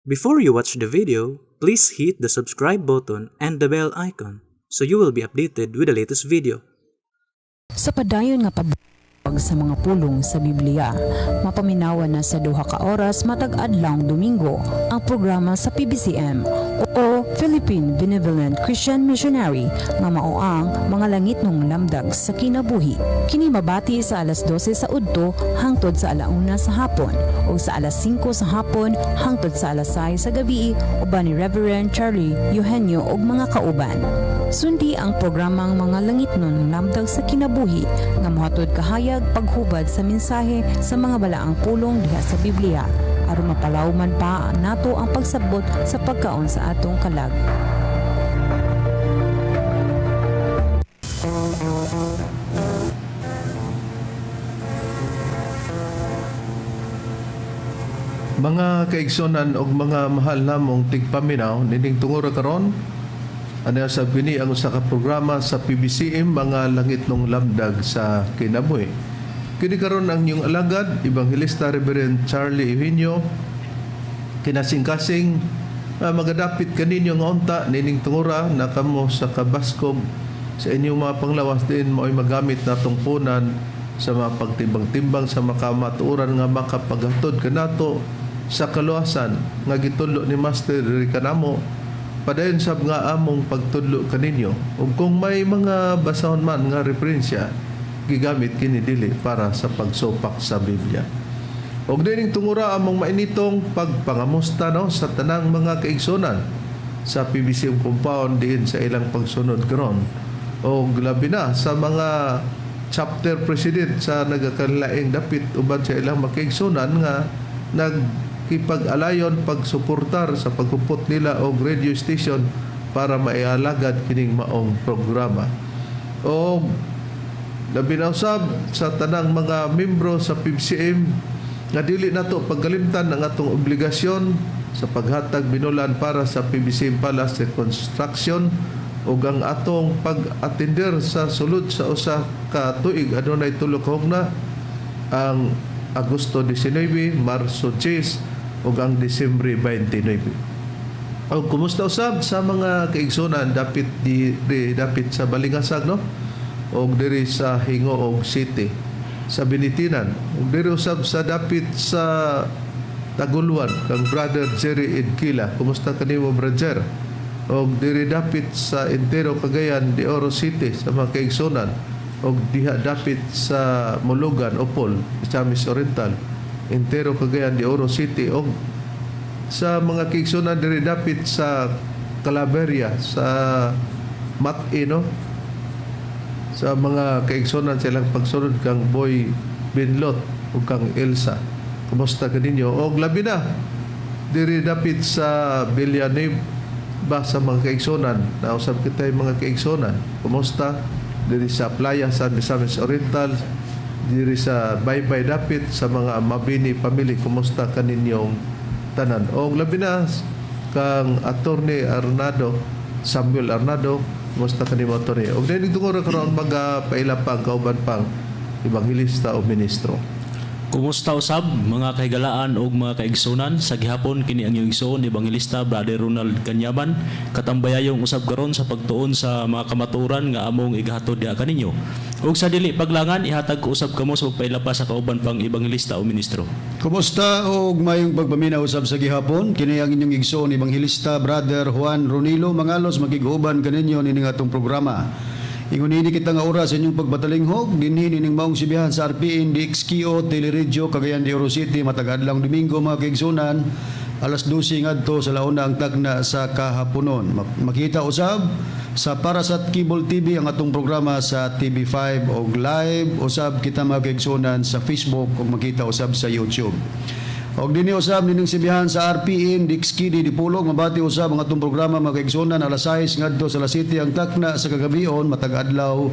Before you watch the video, please hit the subscribe button and the bell icon so you will be updated with the latest video. Sa padayon nga pag sa mga pulong sa Biblia, mapaminawan na sa duha ka oras matag adlawng Domingo ang programa sa PBCM o Philippine Benevolent Christian Missionary nga mao ang mga langit ng lamdag sa kinabuhi. Kini mabati sa alas 12 sa udto hangtod sa alauna sa hapon o sa alas 5 sa hapon hangtod sa alas 6 sa gabi uban ni Reverend Charlie Eugenio ug mga kauban. Sundi ang programang mga langit nun lamdag sa kinabuhi nga mohatod kahayag paghubad sa mensahe sa mga balaang pulong diha sa Biblia aron mapalawman pa nato ang pagsabot sa pagkaon sa atong kalag. Mga kaigsonan og mga mahal namong tigpaminaw nining tungora karon ano sa bini ang usa ka programa sa PBCM mga langit ng lamdag sa kinabuhi. Kini karon ang inyong alagad Evangelista Reverend Charlie Eugenio kinasing-kasing magadapit kaninyo nga unta nining tungora na kamo sa kabaskog sa inyong mga panglawas din mao'y magamit natong punan sa mga pagtimbang-timbang sa makamatuoran nga makapaghatod kanato sa kaluwasan nga gitudlo ni Master Ricanamo padayon sab nga among pagtudlo kaninyo ug kung may mga basahon man nga referensya gigamit kini dili para sa pagsupak sa Biblia. Og dining tungura among mainitong pagpangamusta no sa tanang mga kaigsonan sa PBCM compound diin sa ilang pagsunod karon og labi na sa mga chapter president sa nagakanlaing dapit uban sa ilang makaigsonan nga nagkipag-alayon pagsuportar sa pagpupot nila og radio station para maialagad kining maong programa. O labi na usab sa tanang mga membro sa PBCM nga dili nato pagkalimtan ang atong obligasyon sa paghatag binulan para sa PBCM Palace Reconstruction ug ang atong pag-atender sa sulod sa usa ka tuig adunay tulo ka hugna ang Agosto 19, Marso 10 ug ang Disyembre 29. Og kumusta usab sa mga kaigsonan dapit dapit sa Balingasag no? Og diri sa Hingoog City sa Binitinan ug diri usab sa dapit sa Taguluan kang Brother Jerry Edkila. Kumusta kanimo brother? Og diri dapit sa Entero Cagayan de Oro City sa mga kaigsonan og diha dapit sa Mulugan Opol Misamis Oriental Entero Cagayan de Oro City og sa mga kaigsonan diri dapit sa Calaveria sa Matino sa mga kaigsonan silang pagsunod kang Boy Binlot o kang Elsa. Kumusta kaninyo? O labi na, diri dapit sa Villanueva sa mga kaigsonan. Nausap kita yung mga kaigsonan. Kumusta? Diri sa Playa San Misamis Oriental, diri sa Baybay dapit sa mga Mabini family. Kumusta kaninyong tanan? O labi na, kang Attorney Arnado, Samuel Arnado, kumusta kanimo Attorney? Og dili tungod karon magapailapang kauban pang ebanghilista o ministro. Kumusta usab mga kahigalaan ug mga kaigsunan sa gihapon kini ang iyong igsoon Ebanghilista Brother Ronald Canyaban katambayayong usab karon sa pagtuon sa mga kamatuoran nga among igahatod diha kaninyo. Ug sa dili paglangan ihatag ko usab kamo sa pagpailapa sa kauban pang ebanghilista o ministro. Kumusta og mayong pagpaminaw usab sa gihapon kini ang inyong igsoon Ebanghilista Brother Juan Ronilo mangalos magiguban kaninyo nining atong programa. Ingunini kita nga oras sa inyong pagpatalinghog dinhi ning maong sibihan sa RPN DXKO Teleradyo Cagayan de Oro City matag adlawng Domingo mga kaigsunan alas 12 ngadto sa launa ang tagna sa kahaponon. Makita usab sa Parasat Cable TV ang atong programa sa TV5 og live usab kita mga kaigsunan sa Facebook ug makita usab sa YouTube. Og dinhi usab nining sibihan sa RPN DXKD Dipolog mabati usab ang atong programa mga kaigsunan alas 6 ngadto sa alas 7 ang takna sa kagabion matag adlaw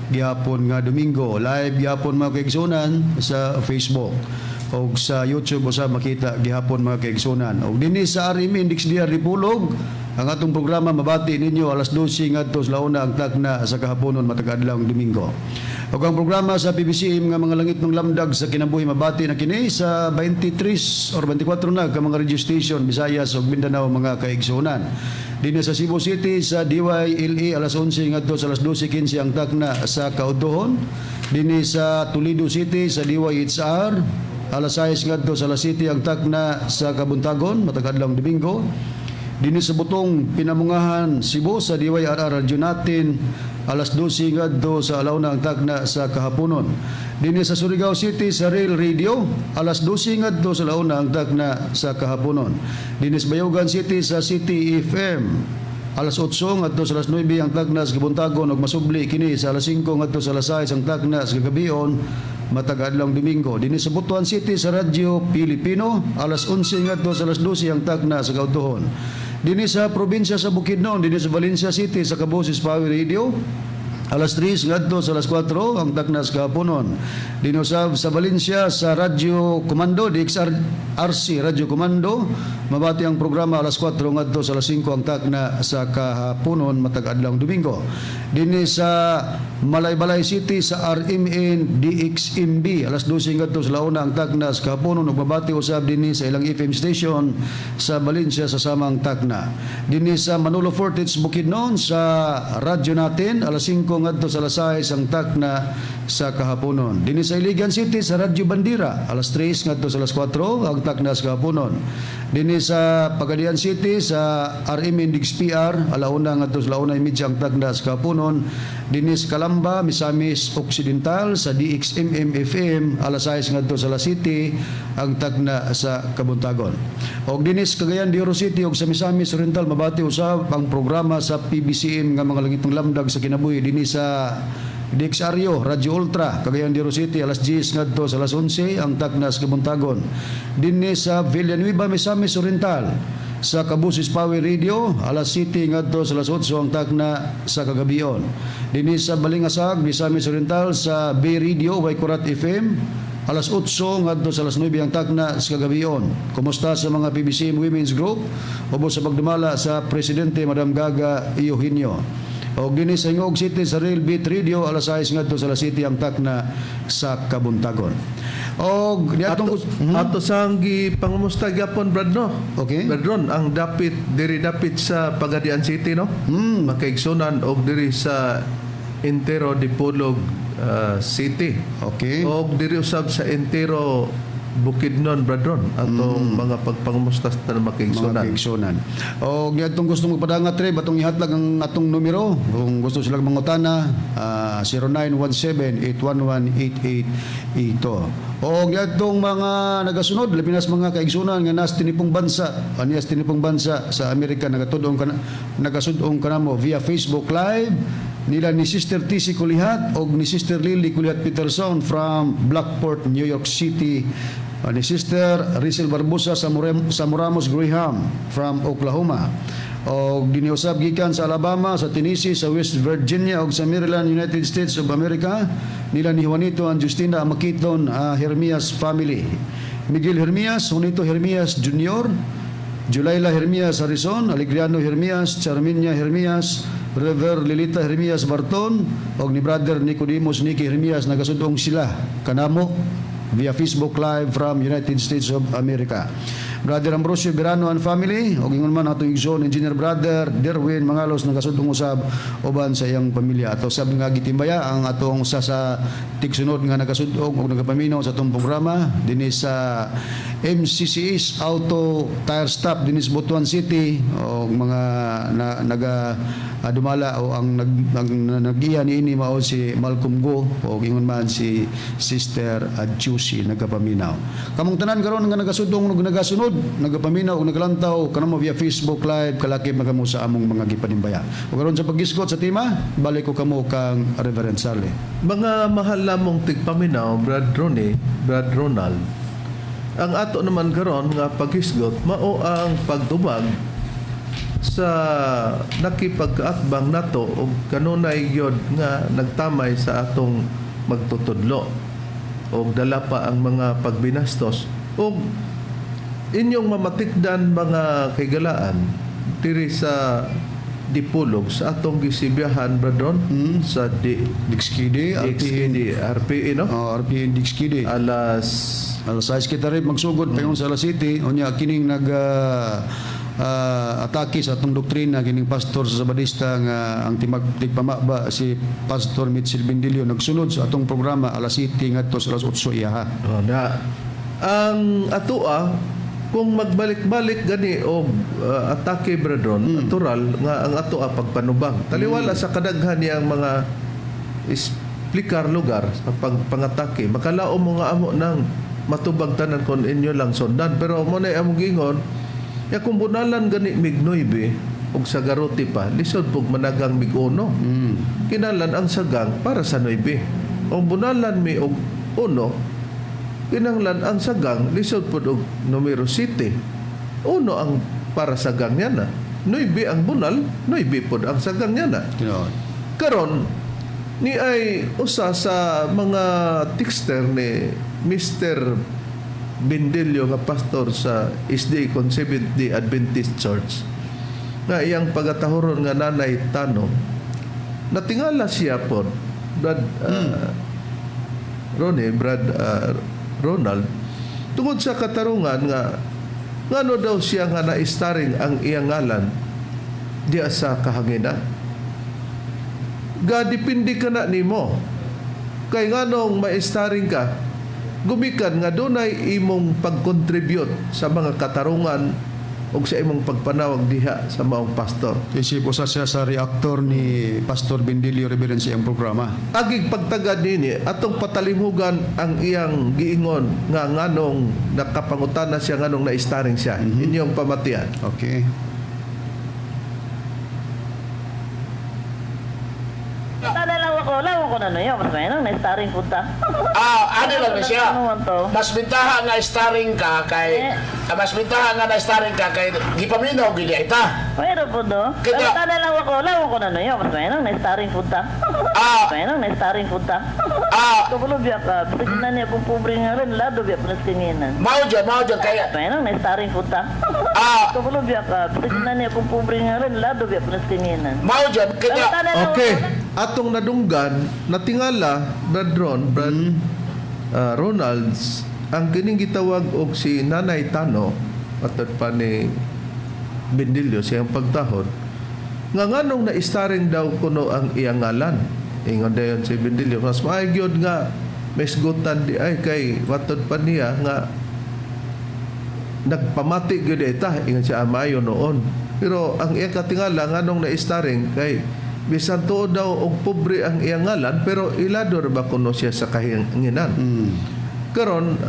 gihapon nga Domingo. Live gihapon mga kaigsunan sa Facebook og sa YouTube usab makita gihapon mga kaigsunan. Og dinhi sa RMN DXDR Dipolog ang atong programa mabati ninyo alas 12 ngadto sa launa ang takna sa kahaponon matag adlaw Domingo. Ug ang programa sa PBCM nga mga langit ng lamdag sa kinabuhi mabati na kini sa 23 or 24 na ka mga radio station Visayas ug Mindanao mga kaigsunan. Dinhi sa Cebu City sa DYLE alas 11 ngadto sa alas 12:15 ang takna sa kautuhon. Dinhi sa Toledo City sa DYHR alas 6 ngadto sa alas 7 ang takna sa kabuntagon matag adlaw Domingo. Dinhi sa Butong Pinamungahan Cebu sa DYRR radyo natin alas 12 ngadto sa alauna ang takna sa kahaponon. Dinhi sa Surigao City sa Rail Radio alas 12 ngadto sa alauna ang takna sa kahaponon. Dinhi sa Bayogan City sa City FM alas 8 ngadto sa alas 9 ang takna sa kabuntagon ug masubli kini sa alas 5 ngadto sa alas 6 ang takna sa kagabion matag adlaw Domingo. Dinhi sa Butuan City sa Radyo Pilipino alas 11 ngadto sa alas 12 ang takna sa kautuhon. Dinhi sa probinsya sa Bukidnon, dinhi sa Valencia City sa Kaboses Power Radio alas 3 ngadto sa alas 4 ang takna sa kahaponon. Dinhi sa Valencia sa Radyo Komando DXRC Radyo Komando mabati ang programa alas 4 ngadto sa alas 5 ang takna sa kahaponon matag adlaw Domingo. Dinhi sa Malaybalay City sa RMN DXMB alas 12 ngadto sa launa ang takna sa kahaponon ug mabati usab dinhi sa ilang FM station sa Valencia sa samang takna. Dinhi sa Manolo Fortich Bukidnon sa radyo natin alas 5 ngadto sa alas 6 ang takna sa kahaponon. Dinhi sa Iligan City sa Radyo Bandira alas 3 ngadto sa alas 4 ang takna sa kahaponon. Dinhi sa Pagadian City sa RMN DXPR alauna ngadto sa launa imidya ang takna sa kahaponon. Dinhi sa Kalamba Misamis Occidental sa DXMM FM alas 6 ngadto sa alas 7 ang takna sa kabuntagon. Og dinhi sa Cagayan de Oro City ug sa Misamis Oriental mabati usab ang programa sa PBCM nga mga langitong lamdag sa kinabuhi dinhi sa DXRyo Radyo Ultra Cagayan de Oro City alas 10 ngadto sa alas 11 ang takna sa kabuntagon. Dinhi sa Villanueva Misamis Oriental sa Kaboses Power Radio alas 7 ngadto sa alas 8 ang takna sa kagabion. Dinhi sa Balingasag Misamis Oriental sa Bay Radio Waikurat FM alas 8 ngadto sa alas 9 ang takna sa kagabion. Kumusta sa mga PBCM Women's Group ubos sa pagdumala sa Presidente Madam Gaga Eugenio. Og dinhi sa Ingog City sa Real Beat Radio alas 6 ngadto sa alas 7 ang takna sa kabuntagon. Og ato sang gipangumusta gyapon Brad no. Okay. Brad Ron, ang dapit sa Pagadian City no. Makaigsunan og diri sa Entero Dipolog City. Okay. Og diri usab sa Entero Bukidnon Bradron atong mga pagpangumusta sa makaigsunan. Makaigsunan. O atong gusto magpadangat tre batong ihatag ang atong numero kung gusto sila mangutana 0917-811-8882. O atong mga nagasunod labi nas mga kaigsunan nga nas tinipong bansa anias tinipong bansa sa Amerika nagasudong kanamo via Facebook Live nila ni Sister TC Kulihat o ni Sister Lily Kulihat Peterson from Blackport, New York City. Ni Sister Rizal Barbosa sa Moramos Graham from Oklahoma. O diniusab gikan sa Alabama, sa Tennessee, sa West Virginia o sa Maryland, United States of America. Nila ni Juanito and Justina Makiton Hermias family. Miguel Hermias, Juanito Hermias Jr., Julayla Hermias Harrison, Alegriano Hermias, Charminia Hermias, Rever Lilita Hermias Barton, o ni Brother Nicodemus Nicky Hermias, nagasudong sila kanamo via Facebook Live from United States of America. Brother Ambrosio Birano and family, o gingon man atong igsoon Engineer Brother Derwin Mangalos nagasudong usab uban sa iyang pamilya. Ato sab nga gitimbaya ang atong sa tigsunod nga nagasudong o nagapaminaw sa atong programa dinhi sa MCCS Auto Tire Stop dinhi sa Butuan City o mga dumala o ang nag-iya niini mao si Malcolm Go o gingon man si Sister Adjusi nagapaminaw. Kamong tanan karon nga nagasudong ug nagasunod nagapaminaw ug nagalantaw kanamo via Facebook Live kalakip magamo sa among mga gipanimbaya. Ug karon sa paggisgot sa tema balik ko kamo kang Reverend Sally. Mga mahal namong tigpaminaw Brad Ronnie, Brad Ronald. Ang ato naman karon nga paghisgot mao ang pagdumag sa nakipag-atbang nato og kanunay yod nga nagtamay sa atong magtutudlo og dala pa ang mga pagbinastos og inyong mamatikdan mga kaygalaan diri sa dipulog sa atong gisibiyahan Bradron sa Dixkide, RPE no? RPN Dixkide. Alas Alas 6 kita rin magsugod payon sa Alas City. Unya kining nag atake sa atong doktrina kining pastor sa Sabadista nga ang tigpamaba si Pastor Mitchell Bendilio nagsunod sa atong programa Alas City ngadto sa Alas 8 iya ha. na ang atoa kung magbalik-balik gani og atake Bradron, natural nga ang atoa pagpanubang. Taliwala sa kadaghan niyang mga explikar lugar sa pangatake. Makalao mo nga amo ng matubag tanan kon inyo lang sundan. Pero mo na among gingon, ya kung bunalan gani mig 9 og sa garote pa, lisod pug managang mig 1. Kinalan ang sagang para sa 9. Kung bunalan mi og 1, kinanglan ang sagang lisod pod og numero 7. 1 ang para sagang niya na. 9 ang bunal, 9 pod ang sagang niya na. Karon ni ay usa sa mga texter ni Mr. Bendilio nga pastor sa SDA Seventh-day Adventist Church nga iyang pagatahoron nga Nanay Tano, natingala siya pod Ronald tungod sa katarungan nga ngano daw siya nga naistaring ang iyang ngalan diya sa kahanginan. Gadipindi ka na nimo kay nganong maistaring ka gumikan nga dunay imong pag-contribute sa mga katarungan o sa imong pagpanawag diha sa maong pastor. Isip usa siya sa reactor ni Pastor Bendilio Reverend sa iyang programa. Agig pagtagad nini atong patalimugan ang iyang giingon nga nganong nakapangutana siya nganong naistaring siya. Inyong pamatian. Okay. Lawa ko na niyo, mas may nang na-starring punta. Ano lang na siya. Ano man to? Mas bintaha nga starring ka kay mas bintaha nga na starring ka kay gipaminaw gid ita. Pero po do. Kita- Pero lawa ko na niyo, mas may nang na-starring punta. May nang na-starring punta. Kabulo biya ka, bisig na niya pong pobre nga rin, lado biya po nastinginan. Mao dyan kay May nang na-starring punta. Kabulo biya ka, bisig na niya pong pobre nga rin, lado biya po nastinginan. mao dyan kita. Okay. Atong nadunggan, natingala, Brad Ronalds, ang kining gitawag og si Nanay Tano, atod pa ni Bendilio siyang pagtahod, nga nganong naistaring daw kuno ang iyang ngalan. Ingon dayon si Bendilio, mas maagyod nga mesgutan di ay kay watod pa niya nga nagpamati gyud ita ingon siya amayo noon. Pero ang iyang katingala nganong naistaring kay bisan tuod daw og pobre ang iyang ngalan pero ilador ba kuno siya sa kahinginan. Karon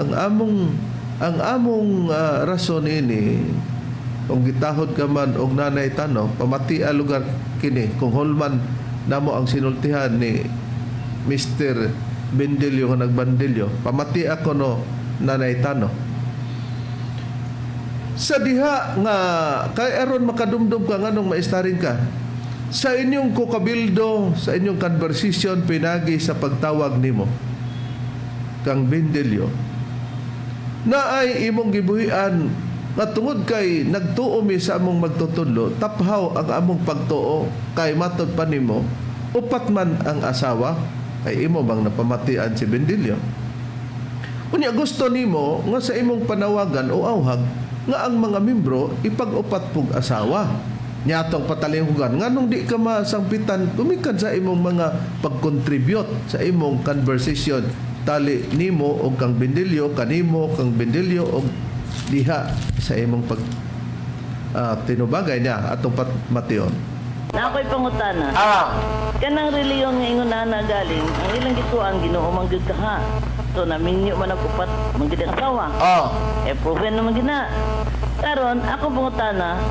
ang among rason ini kung gitahod ka man og Nanay Tano pamati a lugar kini kung holman namo ang sinultihan ni Mr. Bendilio nga nagbandilyo pamati ako no Nanay Tano sa diha nga kay aron makadumdum ka nganong maistaring ka sa inyong kukabildo, sa inyong conversation pinagi sa pagtawag nimo kang Bendilio na ay imong gibuhian nga tungod kay nagtuo mi sa among magtutudlo taphaw ang among pagtuo kay matod pa nimo upat man ang asawa kay imo bang napamatian si Bendilio unya gusto nimo nga sa imong panawagan o awhag nga ang mga membro ipag-upat pug asawa nyatong patalinghugan nganong di ka masangpitan gumikan sa imong mga pag-contribute sa imong conversation tali nimo og kang Bendilio kanimo kang Bendilio og diha sa imong pag tinubagay niya atong mation. Na ako'y pangutana. Kanang reliyon nga ingon na galing, ang ilang gituan Ginoo man gyud ka ha. So naminyo man ang upat man gyud ang asawa. Proven naman gina. Karon ako pangutana,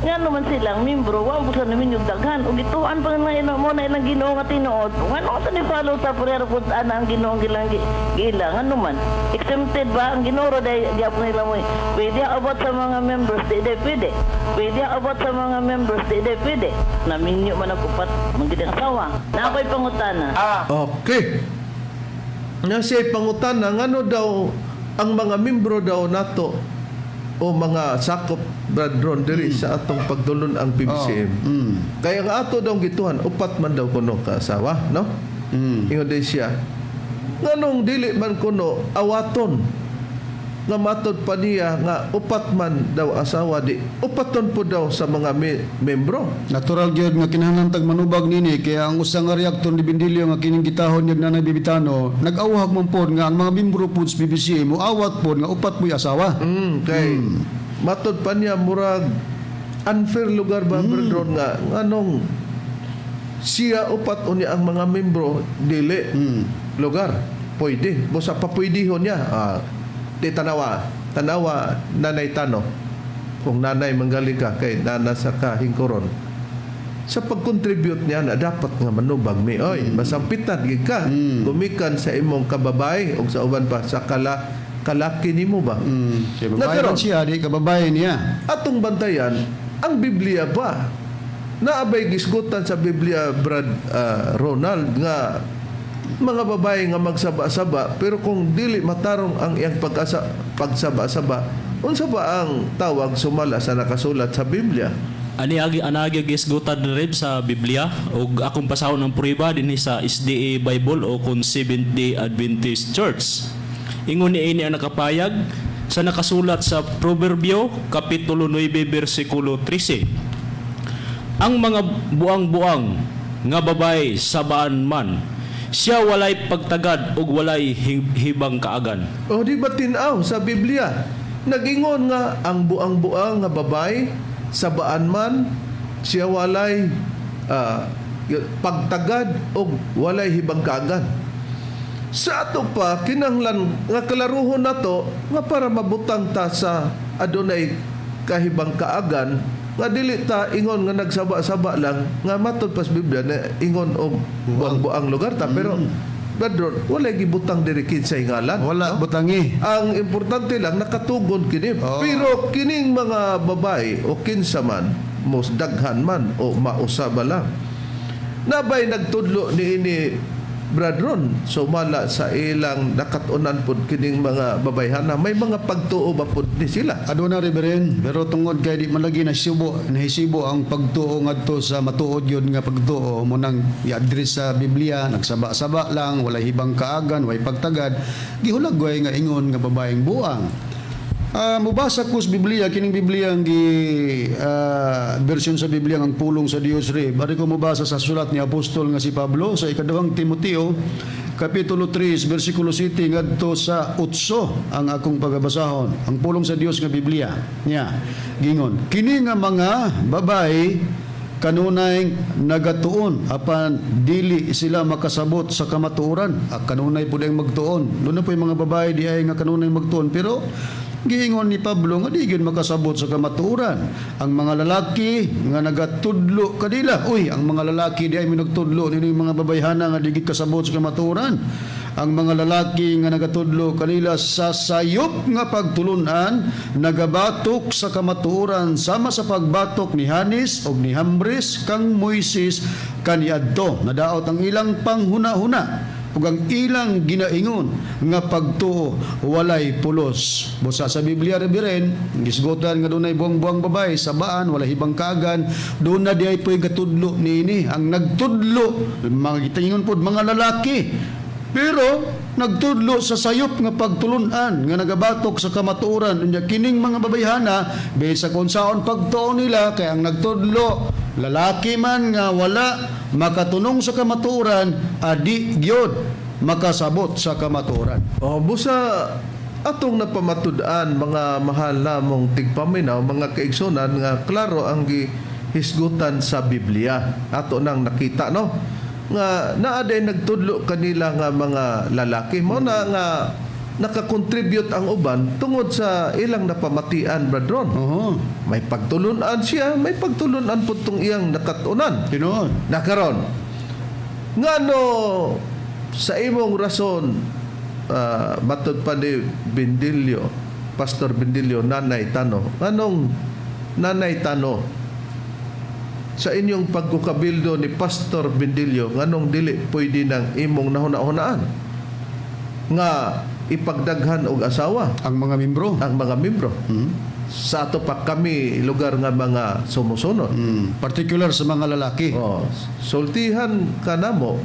nga naman silang membro, wa mo sa namin yung daghan. O gituan pa nga ino mo na ilang Ginoo nga tinuod. Nga naman sa follow sa purero kung saan ang Ginoo gilang gila. Nga naman, exempted ba ang Ginoo dahil diap nila mo. Pwede abot sa mga members, di pwede. Pwede abot sa mga members, di pwede. Naminyo man ang upat, magiging asawa. Na ako'y pangutana. Okay. Nga siya pangutana ngano daw ang mga membro daw nato o mga sakop Brad Ron diri sa atong pagdulon ang PBCM. Kaya nga ato daw gituhan upat man daw kuno ka asawa, no? Ingon din siya. Nganong dili man kuno awaton nga matod pa niya nga upat man daw asawa di upaton po daw sa mga membro. Natural gyud nga kinahanglan tag manubag nini kaya ang usa nga reaktor ni Bendilio nga kining gitahon niyag Nanay Bibitano nag-awhag man pod nga ang mga membro pod sa BBC mo awat pod nga upat mo'y asawa. Kay matod pa niya murag unfair lugar ba Brad nga nganong siya upat unya ang mga membro dili lugar pwede busa pa pwedehon niya di tanawa nanay tano kung nanay manggaling ka kay nana sa kahingkoron sa pag-contribute niya na dapat nga manubag mi oy masampitan gid ka gumikan sa imong kababay o sa uban pa sa kalaki nimo ba Kaya babae siya di kababae niya. atong bantayan ang Biblia ba naabay gisgutan sa Biblia Brad Ronald nga mga babae nga magsaba-saba pero kung dili matarong ang iyang pagsaba-saba unsa ba ang tawag sumala sa nakasulat sa Biblia? Anagi gisgutan rin sa Biblia o akong pasahon ng prueba din sa SDA Bible o kung Seventh-day Adventist Church. Ingon ni ini ang nakapayag sa nakasulat sa Proverbio Kapitulo 9 versikulo 13. Ang mga buang-buang nga babay sabaan man siya walay pagtagad ug walay hibang kaagan. O di ba tinaw sa Biblia nagingon nga ang buang-buang nga babay sabaan man siya walay pagtagad ug walay hibang kaagan. Sa ato pa kinahanglan nga kalaruhon nato nga para mabutang ta sa adunay kahibang kaagan nga dili ta ingon nga nagsaba-saba lang nga matod pas Biblia na ingon og buang-buang lugar ta pero Badron wala gibutang diri kinsay ngalan Wala butangi. ang importante lang nakatugon kini pero kining mga babae o kinsa man mos daghan man o mausaba lang nabay nagtudlo ni ini Bradron sumala sa ilang nakatunan pod kining mga babayhana may mga pagtuo ba pod ni sila Aduna Reverend, pero tungod kay di man lagi nahisibo ang pagtuo ngadto sa matuod yun nga pagtuo mo nang i-address sa Biblia, nagsaba-saba lang, walay hibang kaagan, walay pagtagad, gihulagway nga ingon nga babaeng buang. Mubasa ko sa Biblia, kining Biblia ang version sa Biblia ang pulong sa Dios re. Bari ko mubasa sa sulat ni Apostol nga si Pablo sa ikadawang Timoteo Kapitulo 3, versikulo 7 ngadto sa 8 ang akong pagabasahon. Ang pulong sa Dios nga Biblia niya. Gingon, kini nga mga babae kanunay nagatuon apan dili sila makasabot sa kamatuoran. Kanunay pud ang magtuon. Doon na po yung mga babae di ay nga kanunay magtuon pero giingon ni Pablo nga di gyud makasabot sa kamatuoran. Ang mga lalaki nga nagatudlo kadila, ang mga lalaki di ay minagtudlo nini mga babayhana nga di gyud kasabot sa kamatuoran. Ang mga lalaki nga nagatudlo kanila sa sayop nga pagtulunan nagabatok sa kamatuoran sama sa pagbatok ni Hanis og ni Hambres kang Moises kaniadto. Nadaot ang ilang panghuna-huna ug ang ilang ginaingon nga pagtuo walay pulos. Busa sa Biblia Reverend, gisgotan nga dunay buang-buang babae sabaan walay hibang kaagan, doon na di ay poy gatudlo niini. Ang nagtudlo mga gitingon pod mga lalaki. Pero nagtudlo sa sayop nga pagtulunan nga nagabatok sa kamatuoran unya kining mga babayhana bisa kung saon pagtuo nila kay ang nagtudlo lalaki man nga wala makatunong sa kamatuoran adi gyud makasabot sa kamatuoran. busa atong napamatud-an mga mahal namong tigpaminaw mga kaigsunan nga klaro ang gihisgutan sa Biblia ato nang nakita no nga naaday nagtudlo kanila nga mga lalaki mo na nga nakakontribute ang uban tungod sa ilang napamatian Bradron. May pagtulunan siya, may pagtulunan po itong iyang nakatunan. Tinuod. Nakaron. Ngano sa imong rason matod pa ni Bendilio, Pastor Bendilio, Nanay Tano. Anong Nanay Tano? Sa inyong pagkukabildo ni Pastor Bendilio, nganong dili pwede ng imong nahuna-hunaan nga ipagdaghan og asawa Ang mga membro. ang mga membro. sa ato pa kami lugar nga mga sumusunod. Particular sa mga lalaki. Sultihan ka namo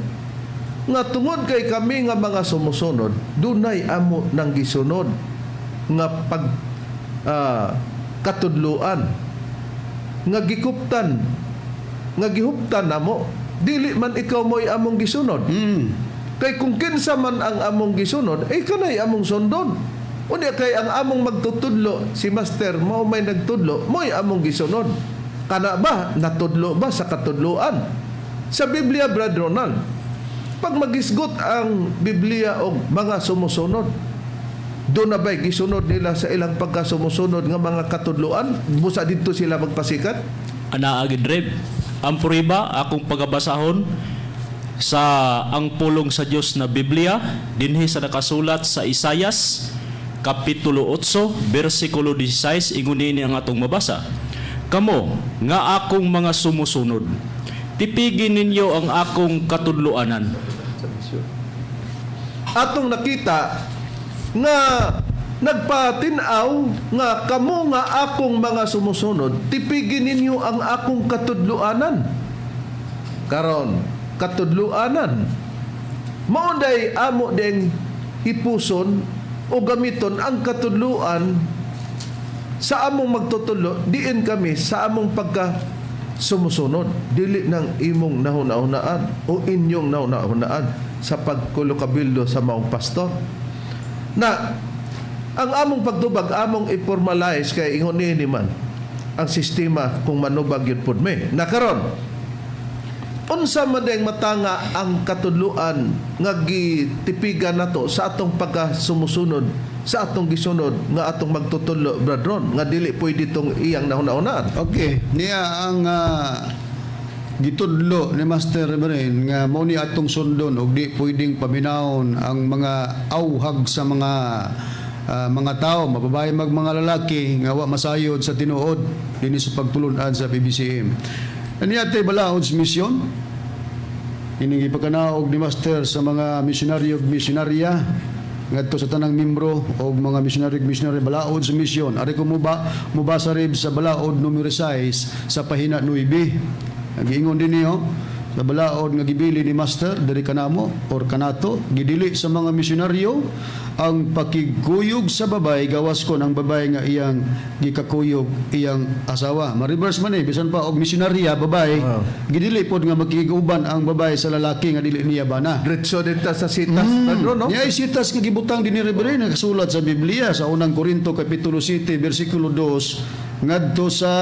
nga tungod kay kami nga mga sumusunod, dunay amo nang gisunod nga pag katudluan nga gikuptan nga gihuptan namo, dili man ikaw mo'y among gisunod. Kay kung kinsa man ang among gisunod, kanay among sundon. Unya kay ang among magtutudlo, si Master mao may nagtudlo, mo'y among gisunod. Kana ba natudlo ba sa katudluan? Sa Biblia, Brad Ronald, pag magisgot ang Biblia og mga sumusunod, doon na ba'y gisunod nila sa ilang pagkasumusunod nga mga katudluan? Busa dito sila magpasikat? Ana agid Reb. Ang puriba akong pagabasahon sa ang pulong sa Dios na Biblia dinhi sa nakasulat sa Isayas kapitulo 8 bersikulo 16 ingon ini ang atong mabasa. Kamo nga akong mga sumusunod, tipigin ninyo ang akong katudluanan. Atong nakita nga nagpatinaw nga kamo nga akong mga sumusunod, tipigin ninyo ang akong katudluanan. Karon, katudluanan maunday amo ding hipuson o gamiton ang katudluan sa among magtutudlo, diin kami sa among pagka sumusunod, dili ng imong nahuna-hunaan o inyong nahuna-hunaan sa pagkulokabildo sa maong pastor. Na ang among pagtubag among i-formalize kay ingon ni man ang sistema kung manubag yun pud me. Nakaron unsa man dayang matanga ang katudluan nga gitipigan nato sa atong pagkasumusunod sa atong gisunod nga atong magtutudlo, Brad Ron, nga dili pwede itong iyang nahuna-hunaan. Okay, niya ang gitudlo ni Master Reverend nga mao ni atong sundon og di pwedeng paminawon ang mga awhag sa mga tao, mababae mga lalaki nga wa masayod sa tinuod dinhi sa pagtulun-an sa PBCM. Ani atay balaod sa misyon ining ipakanaog ni Master sa mga misyonaryo ug misyonarya ngadto sa tanang membro o mga missionary balaod sa misyon. Ari ko mubasa rib sa balaod numero 6 sa pahina 9. Nagiingon din niyo sa balaod nga gibili ni Master diri kanamo or kanato gidili sa mga misyonaryo ang pakigkuyog sa babay gawas kon ang babay nga iyang gikakuyog iyang asawa. Ma-reverse man bisan pa og misyonarya babay gidili pod nga makiguban ang babay sa lalaki nga dili niya bana. Diretso dito sa sitas, Pedro, no? Niya sitas nga gibutang dinhi Reverend nakasulat sa Biblia sa unang Korinto kapitulo 7 bersikulo 2 ngadto sa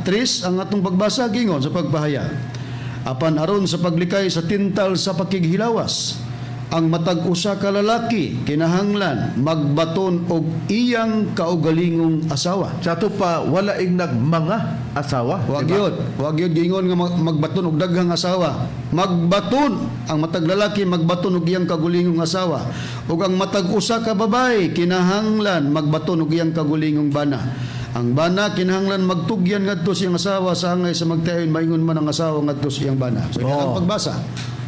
3 ang atong pagbasa gingon sa pagpahayag. Apan aron sa paglikay sa tintal sa pakighilawas, ang matag usa ka lalaki kinahanglan magbaton og iyang kaugalingong asawa. Sa ato pa wala ing nagmanga asawa. Wag yun gingon nga magbaton og daghang asawa. Magbaton ang matag lalaki magbaton og iyang kagulingong asawa. Ug ang matag usa ka babae kinahanglan magbaton og iyang kagulingong bana. Ang bana kinahanglan magtugyan ngadto siyang asawa sa angay sa magtayon maingon man ang asawa ngadto siyang bana. So ang pagbasa.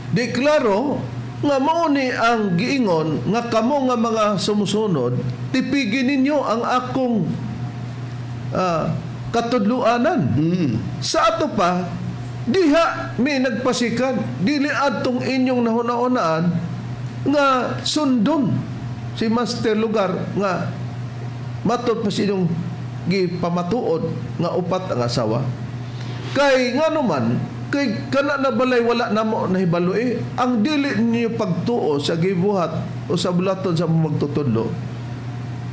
Di klaro nga mao ni ang giingon nga kamo nga mga sumusunod, tipigin ninyo ang akong katudluanan. Sa ato pa diha may nagpasikan dili adtong inyong nahuna-hunaan nga sundon si Master lugar nga matud pa sinyong gipamatuod nga upat ang asawa. Kay nga naman kay kana na balay wala namo nahibaloi ang dili ninyo pagtuo sa gibuhat o sa bulaton sa magtutudlo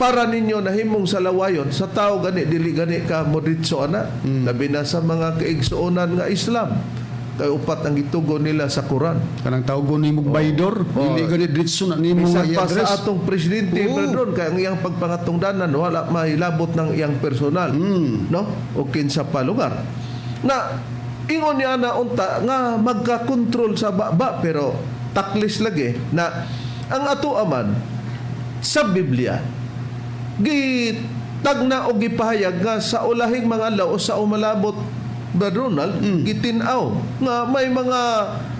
para ninyo nahimong salawayon sa tao gani dili gani ka moditso ana labi na sa mga kaigsuonan nga Islam kay upat ang gitugon nila sa Quran Kanang tawgon nimo baydor, dili gani diretso na nimo bisan pa i-address. sa atong presidente Pedron kay ang iyang pagpangatungdanan wala mahilabot ng iyang personal no o kinsa pa lugar na ingon niya na unta nga magka-control sa baba pero taklis lagi na ang ato aman sa Biblia gitagna o gipahayag nga sa ulahing mga law sa umalabot Brad Ronald, gitinaw nga may mga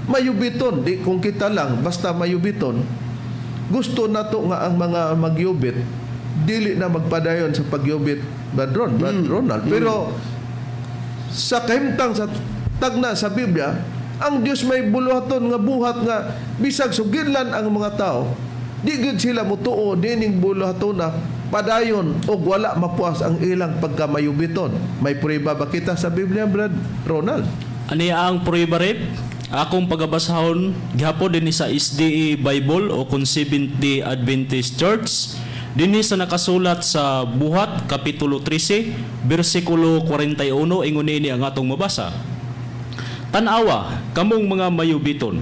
mayubiton di kung kita lang basta mayubiton gusto nato nga ang mga magyubit dili na magpadayon sa pagyubit Brad Ronald. Pero sa kahimtang sa tagna sa Biblia, ang Dios may buluhaton nga buhat nga bisag sugidlan ang mga tao, di gid sila mutuo dining buluhaton na padayon og wala mapuas ang ilang pagkamayubiton. May prueba ba kita sa Biblia, Brad Ronald? Ani ang prueba rep? Akong pagabasahon gihapon dinhi sa SDA Bible o kung Seventh-day Adventist Church, dinhi sa nakasulat sa Buhat kapitulo 13 bersikulo 41, ingon ini ang atong mabasa. Tanawa kamong mga mayubiton,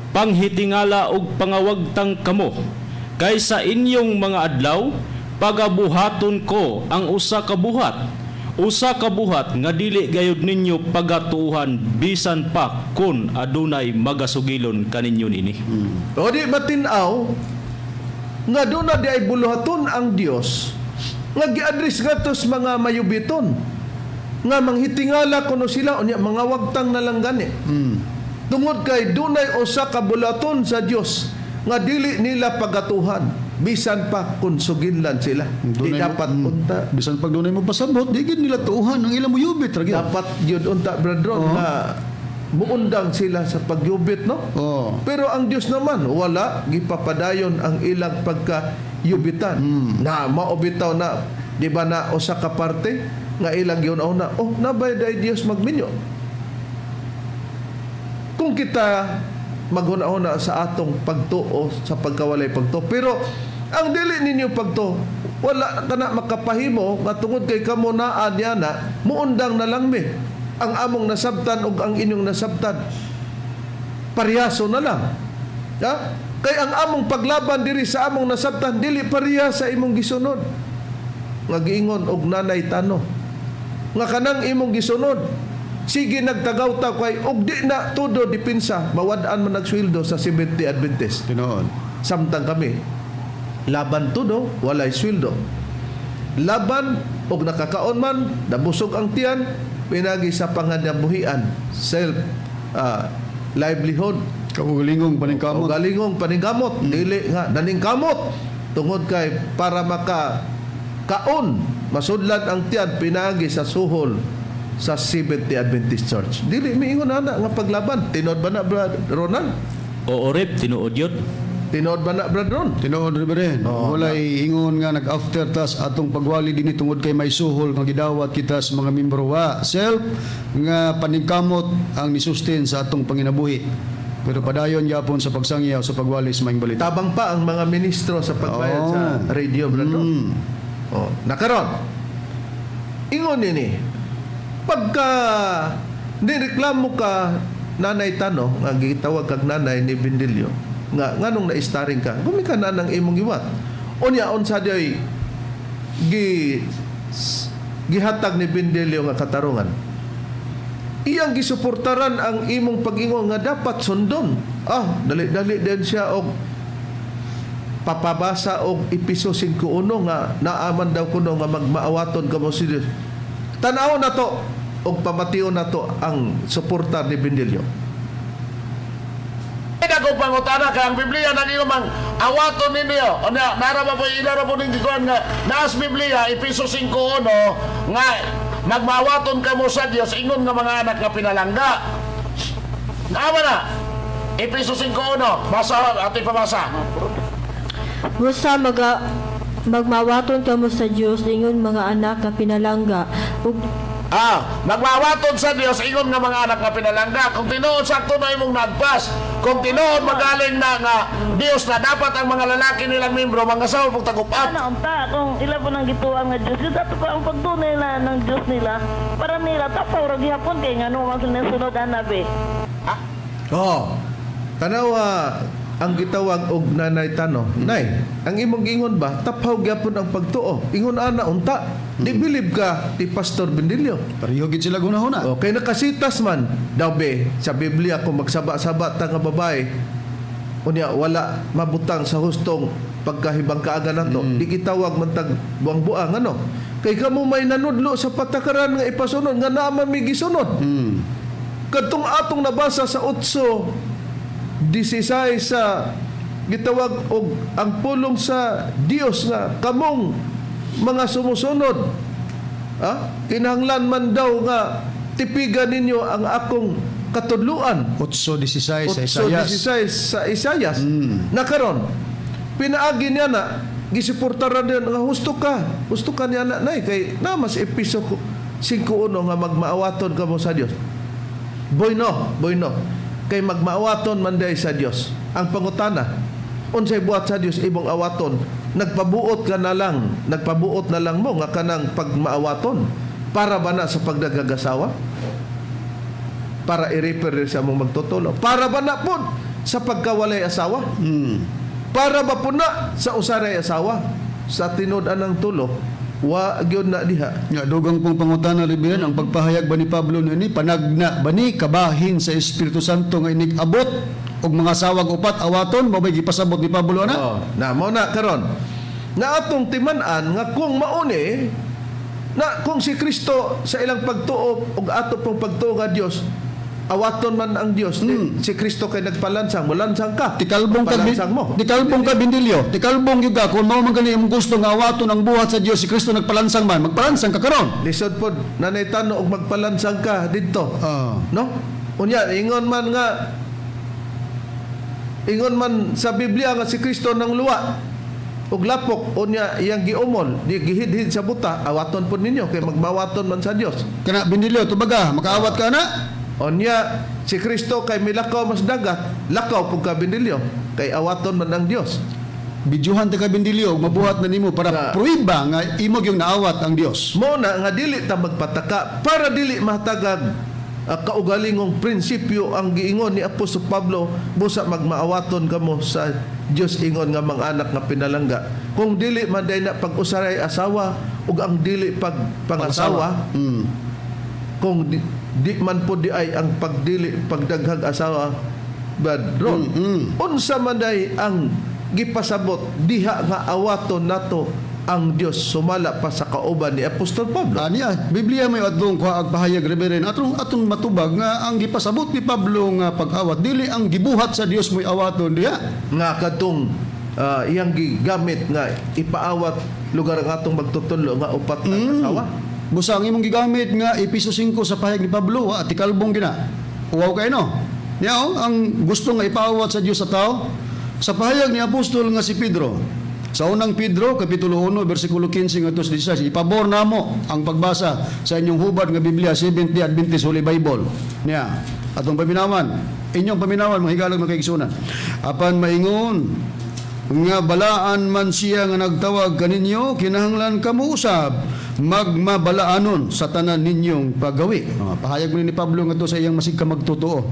panghitingala og pangawagtang kamo, kaysa inyong mga adlaw pagabuhaton ko ang usa ka buhat nga dili gayud ninyo pagatuuhan bisan pa kun adunay magasugilon kaninyo nini. O di matinaw nga doon na di ay buluhaton ang Dios nga gi-address gatos mga mayubiton nga manghitingala kuno sila unya mga wagtang na lang gani. Tungod kay dunay usa ka buluhaton sa Dios nga dili nila pagatuhan bisan pa kun suginlan sila. Di dapat unta Bisan pag dunay mo pasabot, di gid nila tuuhan ang ilang muyubit ra gyud. dapat yun unta bradron nga muundang sila sa pagyubit, no? Oh. Pero ang Dios naman wala gipapadayon ang ilang pagkayubitan. Na maobitaw na di ba na usa ka parte nga ilang giun-una, nabay day Dios magminyo. Kung kita maghuna-huna sa atong pagtuo sa pagkawalay pagtuo, pero ang dili ninyo pagtuo wala ka na makapahimo nga tungod kay kamo naa niya na muundang na lang mi ang among nasabtan ug ang inyong nasabtan paryaso na lang. Ya? Kay ang among paglaban diri sa among nasabtan dili pareha sa imong gisunod. Nga giingon og nanay Tano nga kanang imong gisunod sige nagtagaw-taw kay og di na todo dipinsa mawad-an man nagsweldo sa Seventh-day Adventist. Tinuod. Samtang kami laban todo walay sweldo. Laban og nakakaon man nabusog ang tiyan pinagi sa panganyabuhian self livelihood Kaugalingong o paningkamot. galingong paningkamot dili nga naningkamot tungod kay para maka kaon masudlan ang tiyan pinagi sa suhol sa Seventh-day Adventist Church. Dili miingon ana nga paglaban. Tinod ba na Brad Ronald? Oo rep, tinuod yun. Tinod ba na Brad Ron? Tinuod rin ba rin? Walay ingon nga nag-after tas atong pagwali din tungod kay may suhol nga gidawat kita sa mga membro wa self nga paningkamot ang nisustain sa atong panginabuhi. Pero padayon yapon sa pagsangyaw sa pagwali sa maing balita. Tabang pa ang mga ministro sa pagbayad sa radio Brad Ron. Nakaron. Ingon nini. Pagka nireklamo ka Nanay Tano, nga gitawag kag nanay ni Bindilyo, nga nganong na-starring ka, gumika na ng imong giwat. Unya unsa day gihatag ni Bindilyo nga katarungan. Iyang gisuportaran ang imong pag-ingon nga dapat sundon. Dali-dali din siya og papabasa og Episo 5:1 nga naaman daw kuno nga magmaawaton kamo si Dios. Tanaw na to og pamatiyo na to ang suportar ni Bindilyo. Ako pangutana ka ang Biblia nag-iumang awaton ninyo. Ona narama po inara po ning gikuan nga naas Biblia Episo 5:1 nga magmawaton kamo sa Dios ingon nga mga anak nga pinalangga. Naama na. Episo 5:1 basa ating pabasa. Busa magmawaton kamo sa Dios ingon mga anak nga pinalangga ug magmawaton sa Dios ingon nga mga anak nga pinalangga. Kung tinuod sakto na imong nagpas, kung tinuod magaling na nga Dios na dapat ang mga lalaki nilang membro mangasawa pag tagupat. Ano unta kung ila po nang gituan nga Dios, dapat ko ang pagtunay na ng Dios nila para nila tapaw ra gihapon kay ngano man sila sunod anabe. Tanawa ang gitawag og Nanay Tano. Nay, ang imong gingon ba tapaw gyapon ang pagtuo. Ingon ana unta. Di bilib ka ti Pastor Bindilyo. Pareho gid sila gunahuna. Okay, nakasitas man daw be sa Biblia kung magsaba-saba ta nga babae unya wala mabutang sa hustong pagkahibang kaaga nato. Di gitawag man tag buang-buang ano. Kay kamo may nanudlo sa patakaran nga ipasunod nga naa mi gisunod. Kadtong atong nabasa sa 8:16 sa gitawag og ang pulong sa Dios nga kamong mga sumusunod Kinahanglan man daw nga tipigan ninyo ang akong katudluan. 8:16 sa 8:16 Isayas. sa Isayas. Nakaron, pinaagi niya na, gisuportaran niya nga husto ka niya na, kay namas episo 5:1 nga magmaawaton ka mo sa Dios. Boyno, kay magmaawaton man day sa Dios. Ang pangutana, unsay buhat sa Dios ibong awaton, nagpabuot na lang mo nga kanang pagmaawaton para ba na sa pagdagagasawa? Para i-refer sa mong magtutulo? Para ba na po sa pagkawalay asawa? Para ba po na sa usaray asawa? Sa tinud-an ng tulo, wa gyud na diha. Nga dugang pong pangutana libihan ang pagpahayag ba ni Pablo ni panagna ba ni kabahin sa Espiritu Santo nga inig abot og mga sawag upat awaton mabay gipasabot ni Pablo ana. Na mo na karon. Na atong timan-an nga kung mauni na kung si Kristo sa ilang pagtuo ug ato pong pagtuo nga Dios, awaton man ang Dios, si Kristo kay nagpalansang, molansang ka. Tikalbong ka Palansang mo. Tikalbong ka Bindilyo. Tikalbong gyud ka kung mao man kani imong gusto nga awaton ang buhat sa Dios si Kristo nagpalansang man, magpalansang ka karon. Lisod pod nanay tano og magpalansang ka didto. Ah. No? Unya ingon man sa Biblia nga si Kristo nang luwa ug lapok unya iyang giumol, di gihid-hid sa buta, awaton pod ninyo kay magmawaton man sa Dios. Kana Bindilyo tubaga makaawat ka na. Unya si Kristo kay milakaw mas dagat, lakaw pug ka Bindilyo kay awaton man ang Dios. Bidyuhan ta ka Bindilyo ug mabuhat na nimo para pruiba nga imo gyung naawat ang Dios. Mo na nga dili ta magpataka para dili mahatagag kaugalingong prinsipyo ang giingon ni Apostol Pablo busa magmaawaton kamo sa Dios ingon nga mga anak nga pinalangga. Kung dili man day na pag-usaray asawa ug ang dili pangasawa, kung di man po di ay ang pagdaghag asawa badron. Unsa man day ang gipasabot diha nga awaton nato ang Dios sumala pa sa kauban ni Apostol Pablo. Aniya, Biblia may adtong pahayag reverend atong matubag nga ang gipasabot ni Pablo nga pag-awat dili ang gibuhat sa Dios mo'y awaton diha. Nga kadtong iyang gigamit nga ipaawat lugar nga atong magtutulo nga upat na asawa. Busa ang imong gigamit nga Episo 5 sa pahayag ni Pablo at tikalbong gina. Uwaw kay no. Niya ang gusto nga ipaawat sa Dios sa tao sa pahayag ni apostol nga si Pedro. Sa unang Pedro, Kapitulo 1, versikulo 15 ngadto 16, ipabor namo ang pagbasa sa inyong hubad nga Biblia, Seventh Day Adventist Holy Bible. Niya, atong paminawan, inyong paminawan, mga higalag mga kaigsunan. Apan maingon, nga balaan man siya nga nagtawag kaninyo, kinahanglan kamo usab, magmabalaanon sa tanan ninyong paggawi. Pahayag mo ni Pablo nga to sa iyang masig ka magtotoo.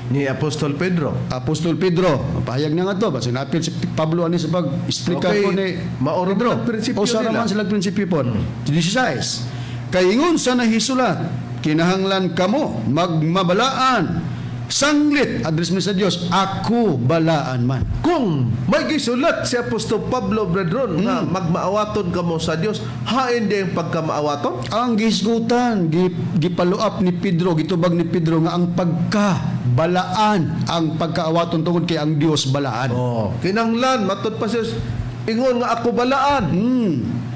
Ni Apostol Pedro. Apostol Pedro, pahayag na nga to. Basta napil si Pablo ani sa pag-explica Okay, po ni maoro Pedro. man ang prinsipyo O sa nila. naman sila prinsipyo po. 16. Kay ingon sa nahisulat, kinahanglan kamo magmabalaan. Sanglit, address mo sa Dios, ako balaan man. Kung may gisulat si Apostol Pablo brethren nga magmaawaton kamo sa Dios, hain din pagkamaawaton? Ang gihisgutan, gipaluap ni Pedro, gitubag ni Pedro nga ang pagkabalaan, ang pagkaawaton tungod kay ang Dios balaan. Kinanglan matud pa siya ingon nga ako balaan.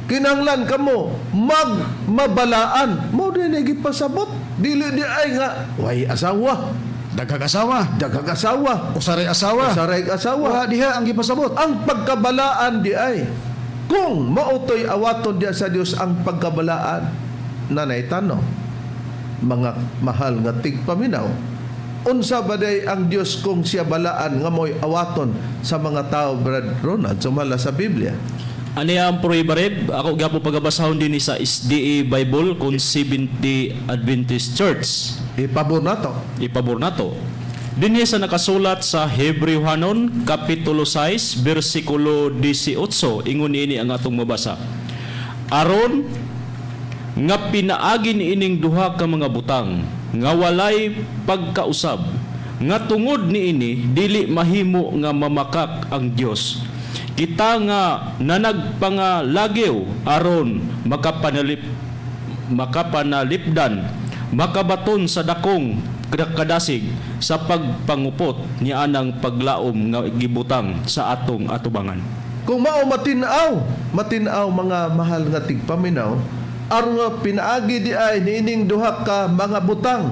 Kinanglan kamo magmabalaan. Mo din gipasabot. Dili di ay nga way asawa. Dagag-asawa, Dagag-asawa. usaray asawa. Saray asawa. Wa diha ang gipasabot. Ang pagkabalaan di ay kung mautoy awaton diya sa Dios ang pagkabalaan nanay tano mga mahal nga tigpaminaw unsa ba day ang Dios kung siya balaan nga mo'y awaton sa mga tao Brad Ronald sumala sa Biblia. Ani ang pruibareb, ako gapo pagabasahon din sa SDA Bible kung Seventh-day Adventist Church. Ipabor nato. Ipabor nato. Dinhi sa nakasulat sa Hebrewhanon Kapitulo 6 versikulo 18 ingon ini ang atong mabasa. Aron nga pinaagin ining duha ka mga butang nga walay pagkausab nga tungod niini dili mahimo nga mamakak ang Dios. Kita nga nanagpangalagiw aron makapanalipdan makabaton sa dakong kadasig sa pagpangupot ni anang paglaom nga gibutang sa atong atubangan. Kung mao matinaw mga mahal nga tigpaminaw aron nga pinaagi di ay niining duha ka mga butang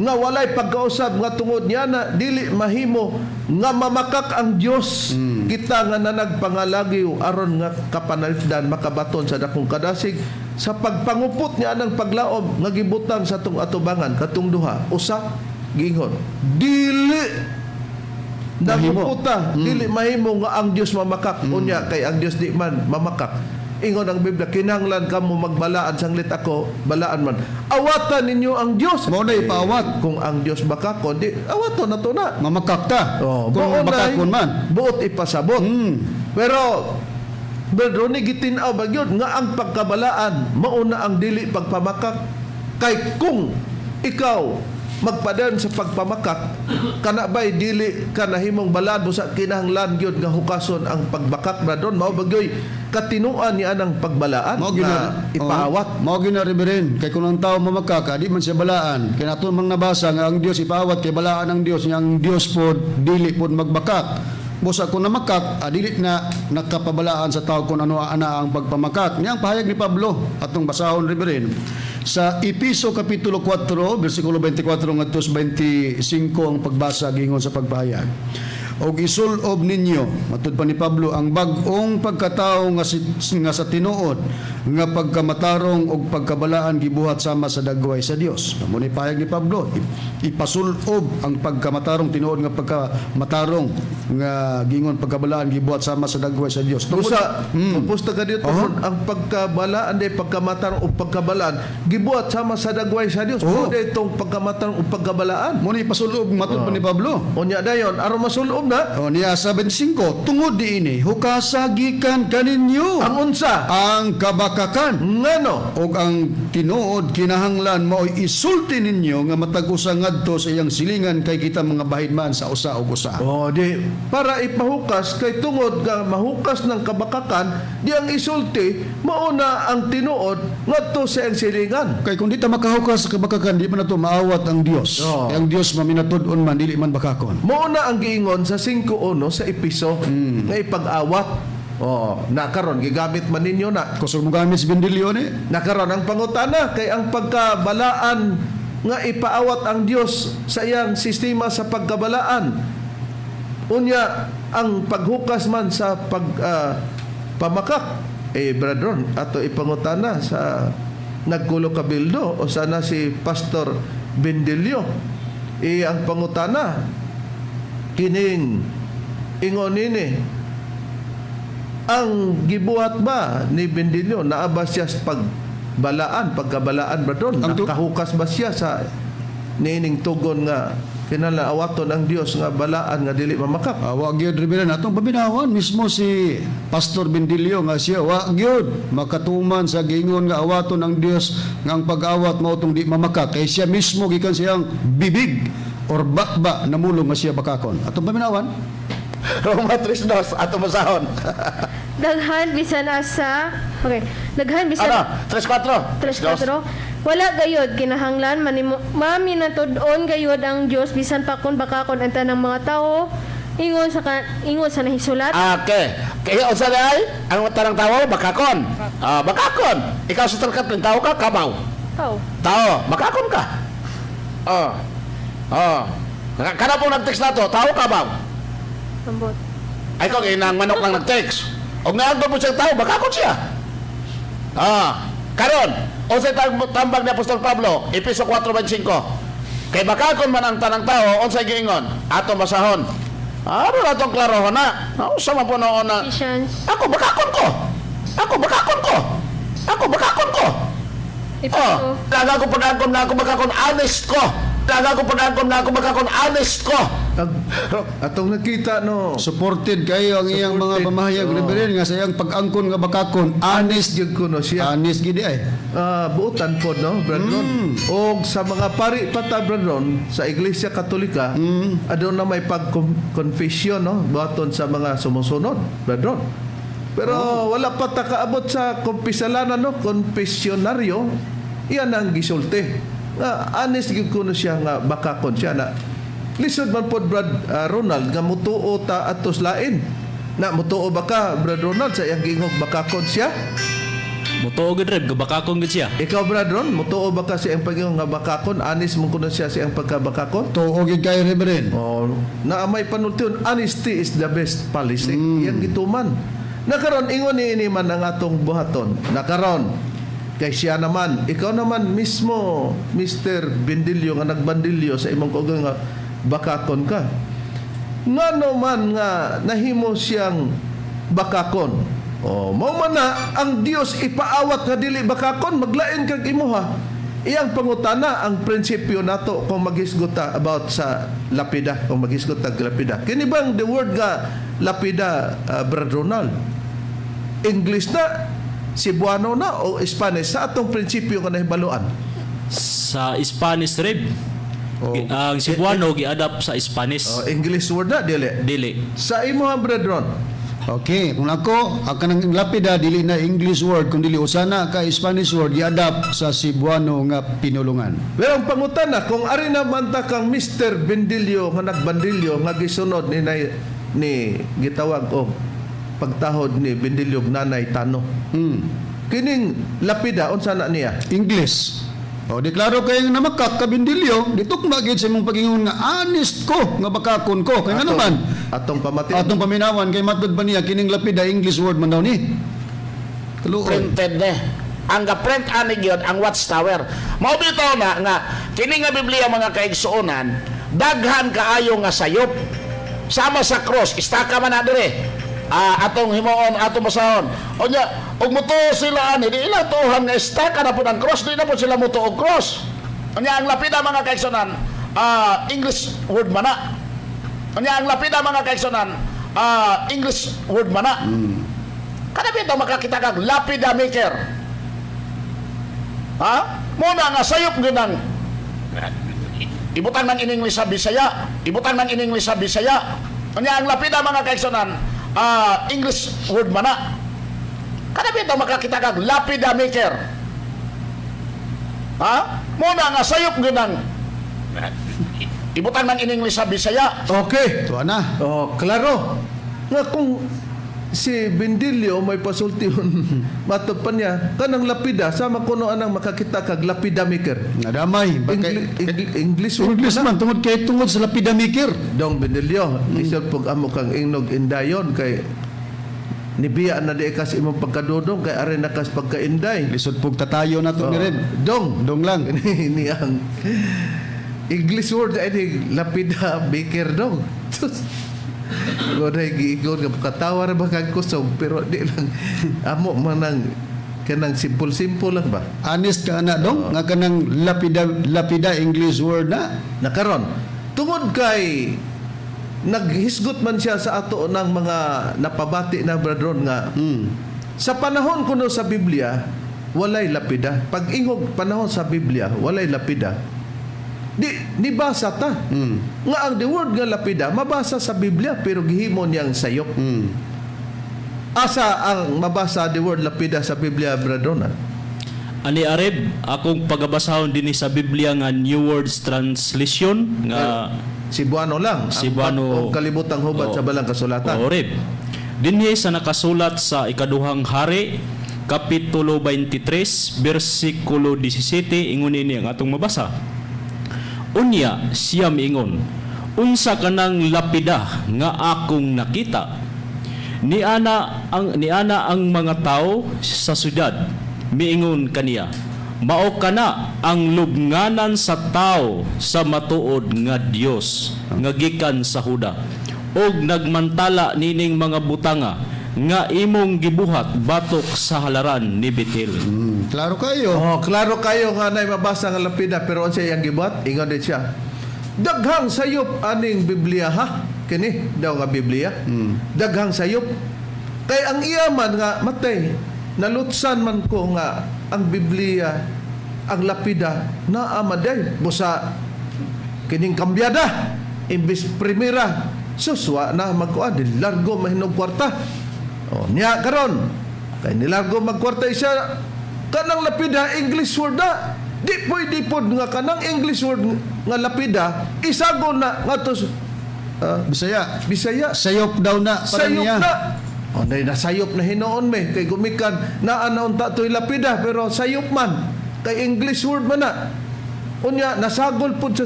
nga walay pagkausab nga tungod niya na dili mahimo nga mamakak ang Dios kita nga nanagpangalagiw aron nga kapanalipdan makabaton sa dakong kadasig sa pagpangupot niya ng paglaom nga gibutang sa tung atubangan katong duha usa giingon dili naguputa dili mahimo nga ang Dios mamakak unya kay ang Dios di man mamakak. Ingon ang Biblia, kinahanglan kamo magbalaan sanglit ako, balaan man. Awatan ninyo ang Dios. Mao na ipaawat. Kung ang Dios bakakon, di awaton na to na. Mamakak ta. Kung buot bakakon na, man. buot ipasabot. Pero Brother Ronnie, gitinaw ba yun nga ang pagkabalaan mauna ang dili pagpamakak kay kung ikaw magpadan sa pagpamakak kana ba'y dili ka nahimong balaan busa kinahanglan gyud nga hukason ang pagbakak na doon mao bagyoy katinuan niya ng pagbalaan nga ipaawat. Mao gyud na Reverend kay kung ang tao mamakak di man siya balaan kay nato mang nabasa nga ang Dios ipaawat kay balaan ang Dios nga ang Dios pod dili pod magbakak. Busa kung namakak, dili na nakapabalaan sa tao kung ano ana ang pagpamakak. Niyang pahayag ni Pablo, atong basahon Reverend, sa Episo Kapitulo 4, versikulo 24 ngadto 25 ang pagbasa gingon sa pagpahayag. Og isulob ninyo, matud pa ni Pablo, ang bag-ong pagkatao nga sa tinuod, nga pagkamatarong og pagkabalaan gibuhat sama sa dagway sa Dios. Mao ni pahayag ni Pablo, ipasulob ang pagkamatarong tinuod nga pagkamatarong nga gingon pagkabalaan gibuhat sama sa dagway sa Dios. Busa, pupusta ka dito ang pagkabalaan day pagkamatarong o pagkabalaan gibuhat sama sa dagway sa Dios. Mo itong pagkamatarong o pagkabalaan. Mao ni ipasulob matud pa ni Pablo. Unya dayon aron masulob na Niya sa 25, tungod diini hukasagikan kaninyo ang unsa ang kabakakan ngano og ang tinuod kinahanglan mao isulti ninyo nga matag usa ngadto sa iyang silingan kay kita mga bahidman sa usa ug usa. di para ipahukas kay tungod nga mahukas ng kabakakan di ang isulti mauna ang tinuod ngadto sa iyang silingan. Kay kung di ta makahukas sa kabakakan di man nato maawat ang Dios. Kay ang Dios maminatud-on man dili man bakakon. Mauna ang giingon sa 5:1 sa Episo nga ipag-awat. Nakaron gigamit man ninyo na. Kusog mo gamit sa bendilyo ni. Nakaron ang pangutana kay ang pagkabalaan nga ipaawat ang Dios sa iyang sistema sa pagkabalaan. Unya ang paghukas man sa pamakak brethren ato ipangutana sa nagkulo kabildo o sana si Pastor Bendilio ang pangutana kining ingon nini ang gibuhat ba ni Bendilio naaba siya sa pagkabalaan ba doon? Nakahukas ba siya sa nining tugon nga kinalaawaton ang Dios nga balaan nga dili mamakak? Wa gyud Reverend atong paminawan mismo si Pastor Bendilio nga siya wa gyud makatuman sa gingon nga awaton ang Dios nga ang pag-awat mao tong di mamakak kay siya mismo gikan siyang bibig or bakba namulong nga siya bakakon. Atong paminawan Roma 3:2 ato masahon. Daghan bisan asa. Okay. Daghan bisan 3:4. 3:4. Wala gayod kinahanglan maminatud-on gayod ang Dios bisan pa kun bakakon ang tanang mga tao. Ingon sa nahisulat. Okay. Kaya unsa ay ang tanang tao bakakon. Bakakon. Ikaw sa tarkat ng tao ka kabaw. Tao, bakakon ka. Kana po nag-text na to, tao kabaw. Ambot. Ay kung inang manok lang nag-text. O nga ang po siyang tao, bakakon siya. Karon, o sa tambag ni Apostol Pablo, Episo 4:25. Kay bakakon man ang tanang tao, unsay giingon? Ato basahon. Ano na itong klarohon na? Sa man po noon na, ako bakakon ko. Ako bakakon ko. Ako bakakon ko. Laga ko panagkon na ako bakakon honest ko. Laga ko panagkon na ako bakakon honest ko. Atong nakita no supported kayo ang iyang mga pamahayag Reverend nga sa iyang pag-angkon nga bakakon honest gyud kuno siya. Honest gid ay. Buutan pod no brethren. Og sa mga pari pata brethren sa Iglesia Katolika aduna na may pag-confession no buhaton sa mga sumusunod brethren. Pero wala pa ta kaabot sa kompisalanan no konfesyonaryo iyan ang gisulti. Honest gyud kuno siya nga bakakon siya na lisod man pod Brad Ronald nga mutuo ta atos lain na mutuo ba ka Brad Ronald sa iyang gingog bakakon siya Mutuo gid reb gabakakon gid siya. Ikaw, Bradron, mutuo ba kasi ang pag-ingon nga bakakon? Anis mo kuno siya siyang pagkabakakon? Tuo gid kay Reverend. Oh, na may panultiyon, honesty is the best policy. Yang gituman. Nakaron ingon ni man ang atong buhaton. Nakaron kay siya naman, ikaw naman mismo, Mr. Bendilyo nga nagbandilyo sa imong kugang nga bakakon ka. Ngano man nga nahimo siyang bakakon. Oh, mao man na ang Dios ipaawat nga dili bakakon, maglain kag imuha. Iyang pangutana ang prinsipyo nato kung maghisgota about sa lapida, kung maghisgota og lapida. Kini bang the word nga lapida, Brad Ronald? English na, Cebuano na o Spanish sa atong prinsipyo nga nahibaluan? Sa Spanish reb. Ang Cebuano gi-adapt sa Spanish. Oh, English word na dili. Dili. Sa imuha, Brad Ron. Okay, kung ako, ang kanang lapida dili na English word kundi usana ka Spanish word gi-adapt sa Cebuano nga pinulungan. Pero ang pangutana, kung ari naman ta kang Mr. Bendilyo nga nagbandilyo nga gisunod ni gitawag og pagtahod ni Bendilyo nanay Tano. Kining lapida unsa na niya? English. O deklaro kay nga namakak ka Bendilyo, ditukma gid sa imong pag-ingon nga honest ko nga bakakon ko. Kay nga naman Atong pamatin. atong paminawan kay matud pa niya kining lapida English word man daw ni. Kaluoy. Printed ne. Ang ga-print ani gyud ang watchtower. Mao bitaw na nga kini nga Biblia mga kaigsuonan, daghan kaayo nga sayop. Sama sa cross, istaka man na dire. Atong himuon, atong basahon. O nya, og mutuo sila ani, di ilang tuhan nga istaka na po ng cross, di na po sila mutuo og cross. O nya, ang lapida mga kaigsuonan, English word man na. O nya, ang lapida mga kaigsuonan, English word man na. Kada bitaw makakita kag lapida maker. Muna nga sayop ginang ibutan man in English sa Bisaya, ibutan man in English sa Bisaya. Kanya ang lapida mga kaigsuonan, English word man na. Kada bitaw makakita kag lapida maker. Muna nga sayop ginang ibutan man in English sa Bisaya. Okay. Tuwa na. Oh, klaro. Nga kung si Bendilyo may pasultihon matod pa niya kanang lapida sama kuno anang makakita kag lapida maker. Nadamay. English word English man. man tungod sa lapida maker. Dong Bendilyo, isod pag amo kang ingnog indayon kay nibiya na di kas imong pagkadudong kay are nakas pagkainday. Lisod pug tatayo na to ni Red. Dong lang. ini ang English word ay lapida maker dong. Goday giigon nga katawa ra ba kag kusog pero di lang amo manang kanang simple lang ba? Honest ka na dong nga kanang lapida English word na. Nakaron tungod kay naghisgot man siya sa ato ng mga napabati na bradron nga sa panahon kuno sa Biblia walay lapida. Pag ingog panahon sa Biblia walay lapida. Di basa ta. Nga ang the word nga lapida mabasa sa Biblia pero gihimo niyang sayop. Asa ang mabasa the word lapida sa Biblia, Bradona? Ani areb akong pagabasahon dinhi sa Biblia nga New Words Translation nga Cebuano lang. Cebuano. Ang kalibutang hubad sa balang kasulatan. Oreb. Dinhi sa nakasulat sa ikaduhang hari kapitulo 23 bersikulo 17 ingon ini ang atong mabasa. Unya siya miingon, unsa kanang lapida nga akong nakita? Niana ang mga tao sa syudad miingon kaniya, mao kana ang lubnganan sa tao sa matuod nga Dios nga gikan sa Huda, og nagmantala nining mga butanga nga imong gibuhat batok sa halaran ni Betel. Klaro kayo. Oh, klaro kayo nga nay mabasa nga lapida pero unsa iyang gibuhat? Ingon din siya. Daghang sayop aning Biblia ha. Kini daw nga Biblia. Daghang sayop. Kay ang iyaman nga matay nalutsan man ko nga ang Biblia ang lapida naa maday busa kining kambyada imbis primera suswa na magkuan largo mahinog kwarta. Oh, niya karon kay nilargo magkwarta siya kanang lapida English word na di pwede pod nga kanang English word nga lapida isagon na nga to Bisaya. Bisaya Sayop daw na para sayop niya. na O nasayop na hinoon me kay gumikan naa na unta to'y lapida pero sayop man kay English word man na. Unya nasagol pud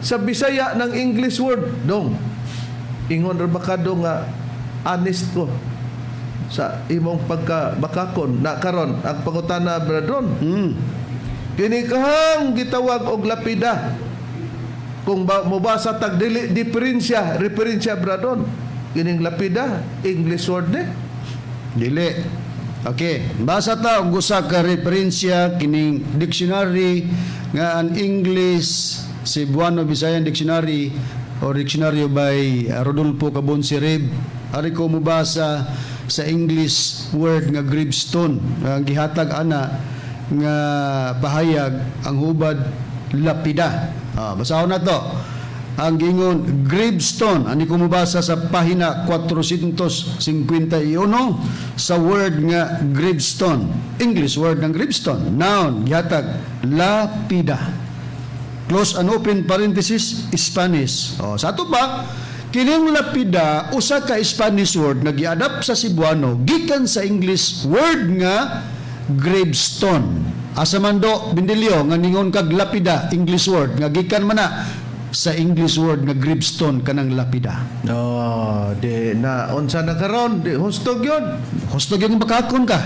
sa Bisaya ng English word dong. Ingon ra ba ka dong nga honest ko sa imong pagkabakakon na karon ang pangutana bradron. Kini kahang gitawag og lapida. Kung mobasa tag dili diferensya bradron. Kining lapida English word ni. Dili. Okay, basa ta og usa ka referensya kining dictionary nga ang English Cebuano Visayan Dictionary o dictionary by Rodolfo Cabon-Sirib. Ari ko mubasa sa English word nga gravestone. Ang gihatag ana nga pahayag ang hubad lapida. Basahon na to. Ang gingon gravestone, ani ko mabasa sa pahina 451 sa word nga gravestone. English word ng gravestone. Noun, gihatag lapida. Close and open parenthesis, Spanish. Sa ato ba, kining lapida, usa ka Spanish word na gi-adapt sa Cebuano, gikan sa English word nga gravestone. Asa man do, Bindilyo, nga ningon kag lapida, English word, nga gikan man na sa English word nga gravestone kanang lapida. Di na unsa na karon, di hustog yun. Hustog yung bakakon ka.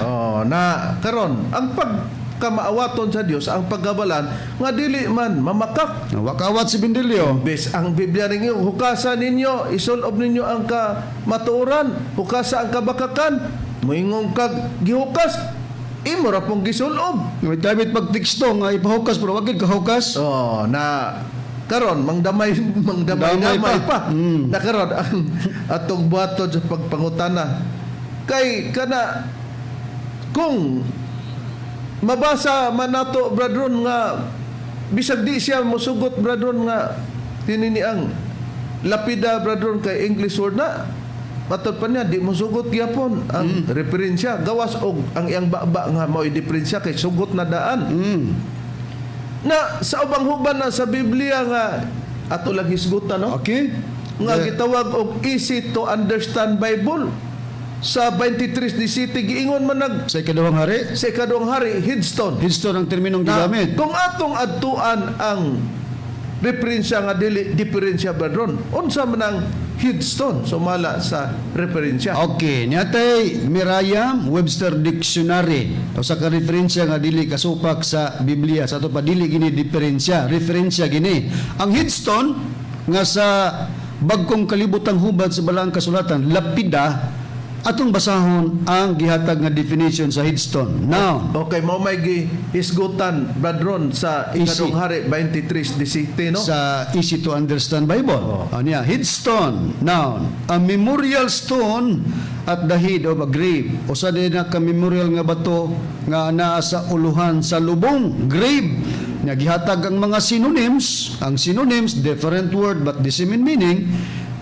Na karon ang pagkamaawaton sa Dios, ang paggabalan nga dili man mamakak. Wakawat si Bindilyo. Bes ang Biblia ninyo, hukasan ninyo, isulob ninyo ang kamatuoran, hukasan ang kabakakan, moingon kag gihukas, imo ra pong gisulob. May tabit pagtiksto nga ipahukas pero wag kahukas. Na karon mangdamay pa. Na karon ang atong buhaton sa pagpangutana kay kana kung mabasa man nato bradron nga bisag di siya mosugot bradron nga tinini ang lapida bradron kay English word na matod pa niya di mosugot gyapon ang referensya gawas og ang iyang baba nga mao diferensya kay sugot na daan. Na sa ubang huban na sa Biblia nga ato lang hisgutan no. Okay. Nga gitawag og easy to understand Bible. Sa 23:17 giingon man sa ikaduhang hari, headstone. Headstone ang terminong gigamit. Kung atong adtuan ang referensya nga dili diferensya bradron, unsa man ang headstone sumala sa referensya? Okay, niatay Merriam-Webster Dictionary. Usa ka referensya nga dili kasupak sa Biblia, sa ato pa dili gini diferensya, referensya gini. Ang headstone nga sa bagkong kalibutang hubad sa balang kasulatan, lapida, atong basahon ang gihatag nga definition sa headstone. Now, okay, mo may gihisgutan bradron sa ikadong hari 23:17 no? Sa easy to understand Bible. Anya, headstone, noun, a memorial stone at the head of a grave. Usa din na ka memorial nga bato nga anaa sa uluhan sa lubong, grave. Nga gihatag ang mga synonyms. Ang synonyms, different word but the same in meaning.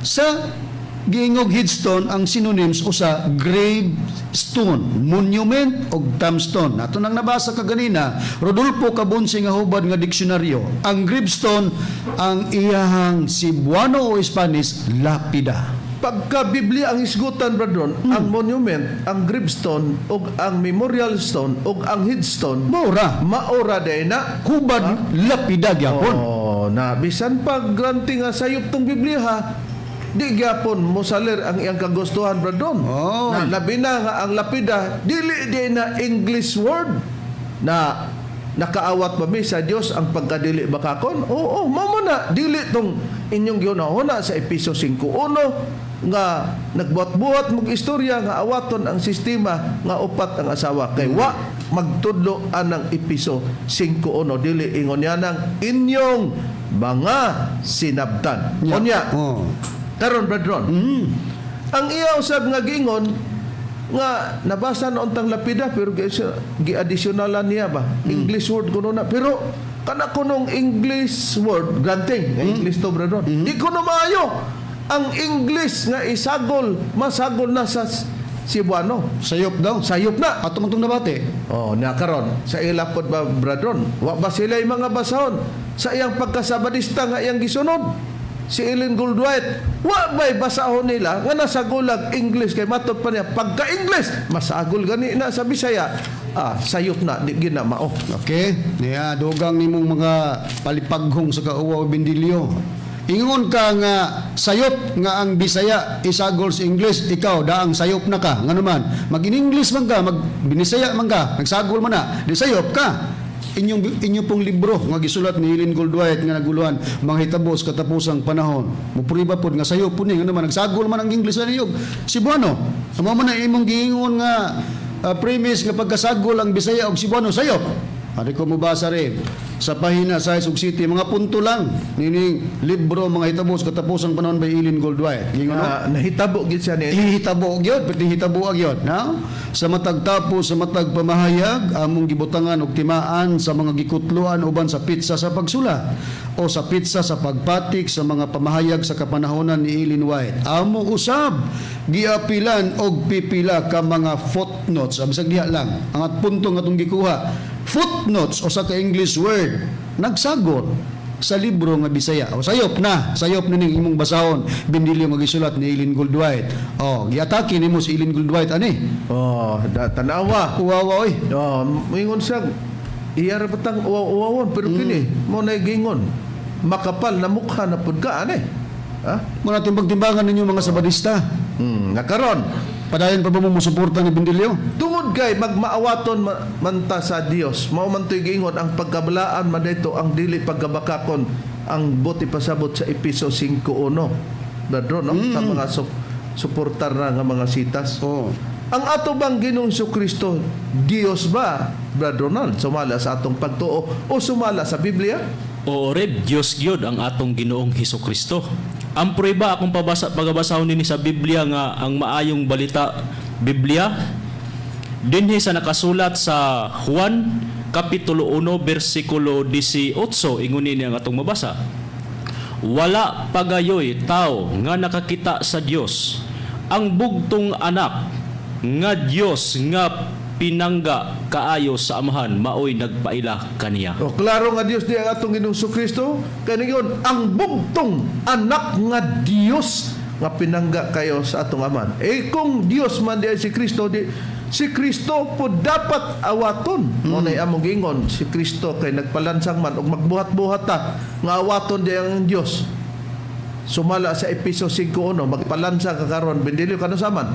Sa giingog headstone, ang synonyms usa gravestone, monument o tombstone. Ato nang nabasa kaganina, Rodolfo Cabon-Sirib nga hubad nga diksyonaryo. Ang gravestone ang iyahang Cebuano o Spanish lapida. Pagka Biblia ang hisgutan bradron, ang monument, ang gravestone ug ang memorial stone ug ang headstone maura day na hubad lapida gyapon. Na bisan pag granting nga sayop tong Biblia ha, di gyapon mosalir ang iyang kagustuhan bradron. Na labi na nga ang lapida dili di na English word na nakaawat ba mi sa Dios ang pagkadili bakakon. Mao na dili tong inyong ginahuna sa Efeso 5:1 nga nagbuhat-buhat mong istorya nga awaton ang sistema nga upat ang asawa kay wa magtudlo anang Efeso 5:1 dili ingon niya ng inyong mga sinabtan. Unya. Karon bradron. Ang iya usab nga gingon nga nabasa na untang lapida pero gi-additionalan niya ba English word kuno na pero kana kunong English word granting English to bradron. Di kuno maayo ang English nga masagol na sa Cebuano. Sayop daw. Sayop na. Ato man tong nabati. Na karon sa ilapod ba bradron wa ba sila mga basahon sa iyang pagkasabadista nga iyang gisunod si Ellen Goldwhite, wa ba'y basahon nila nga nasa gulag English kay matod pa niya pagka English masagol gani na sa Bisaya sayop na di gina mao. Okay, niya dugang nimong mga palipaghong sa kauwaw Bindilyo. Ingon ka nga sayop nga ang Bisaya isagol sa English, ikaw daang sayop na ka. Nga naman, mag-in-English man ka, mag-Binisaya man ka, nagsagol man na, di sayop ka. Inyong pong libro nga gisulat ni Ellen Goldwhite nga naguluhan mga hitabo sa katapusang panahon. Mupuriba pod nga sayop po ni nga naman nagsagol man ang English na niyog. Cebuano, amo man na imong giingon nga premise nga pagkasagol ang Bisaya og Cebuano sayop. Ari ko mubasa rin sa pahina sa Isog City, mga punto lang nining libro mga hitabo sa katapusang panahon by Ellen Goldwhite. Gingon Nahitabo gid siya ni hitabo gyud, pati hitabo gyud, no? Sa matag tapos sa matag pamahayag among gibutangan og timaan sa mga gikutloan uban sa pitsa sa pagsulat o sa pitsa sa pagpatik sa mga pamahayag sa kapanahonan ni Ellen White. Amo usab giapilan og pipila ka mga footnotes, bisag diha lang ang punto nga atong gikuha. Footnotes o sa ka-English word nagsagol sa libro nga Bisaya o sayop na ning imong basahon Bindilyo nga gisulat ni Ellen Goldwhite. Giatake nimo si Ellen Goldwhite ani. Tanawa Uwawa oy. Moingon siya iyara batang uwawon pero kini mo na gingon makapal na mukha na pud ka ani. Muna timbang-timbangan ninyo mga sabadista. Nakaron Padayon pa ba mo musuporta ni Bindilyo? tungod kay magmaawaton manta sa Dios mao man toy gingon ang pagkabalaan man dito ang dili pagkabakakon ang buti pasabot sa Episo 5:1 dadro no sa mga suportar na nga mga sitas. Ang ato bang Ginoong Kristo Dios ba, Brad Ronald, sumala sa atong pagtuo o sumala sa Biblia? O reb, Diyos gyud ang atong Ginoong Hesukristo. Ang prueba akong pagabasahon nini sa Biblia nga ang maayong balita Biblia dinhi sa nakasulat sa Juan kapitulo 1 bersikulo 18 ingon ni ang atong mabasa. Wala pagayoy tao nga nakakita sa Dios, ang bugtong anak nga Dios nga pinangga kaayo sa amahan maoy nagpaila kaniya. Klaro nga Dios di ang atong Ginoong Kristo kani yun ang bugtong anak nga Dios nga pinangga kayo sa atong amahan. Kung Dios man di si Kristo si Kristo po dapat awaton. Ngunay among gingon si Kristo kay nagpalansang man og magbuhat-buhat ta nga awaton di ang Dios. Sumala sa Episo 5:1 magpalansa ka karon Bindilyo kano saman.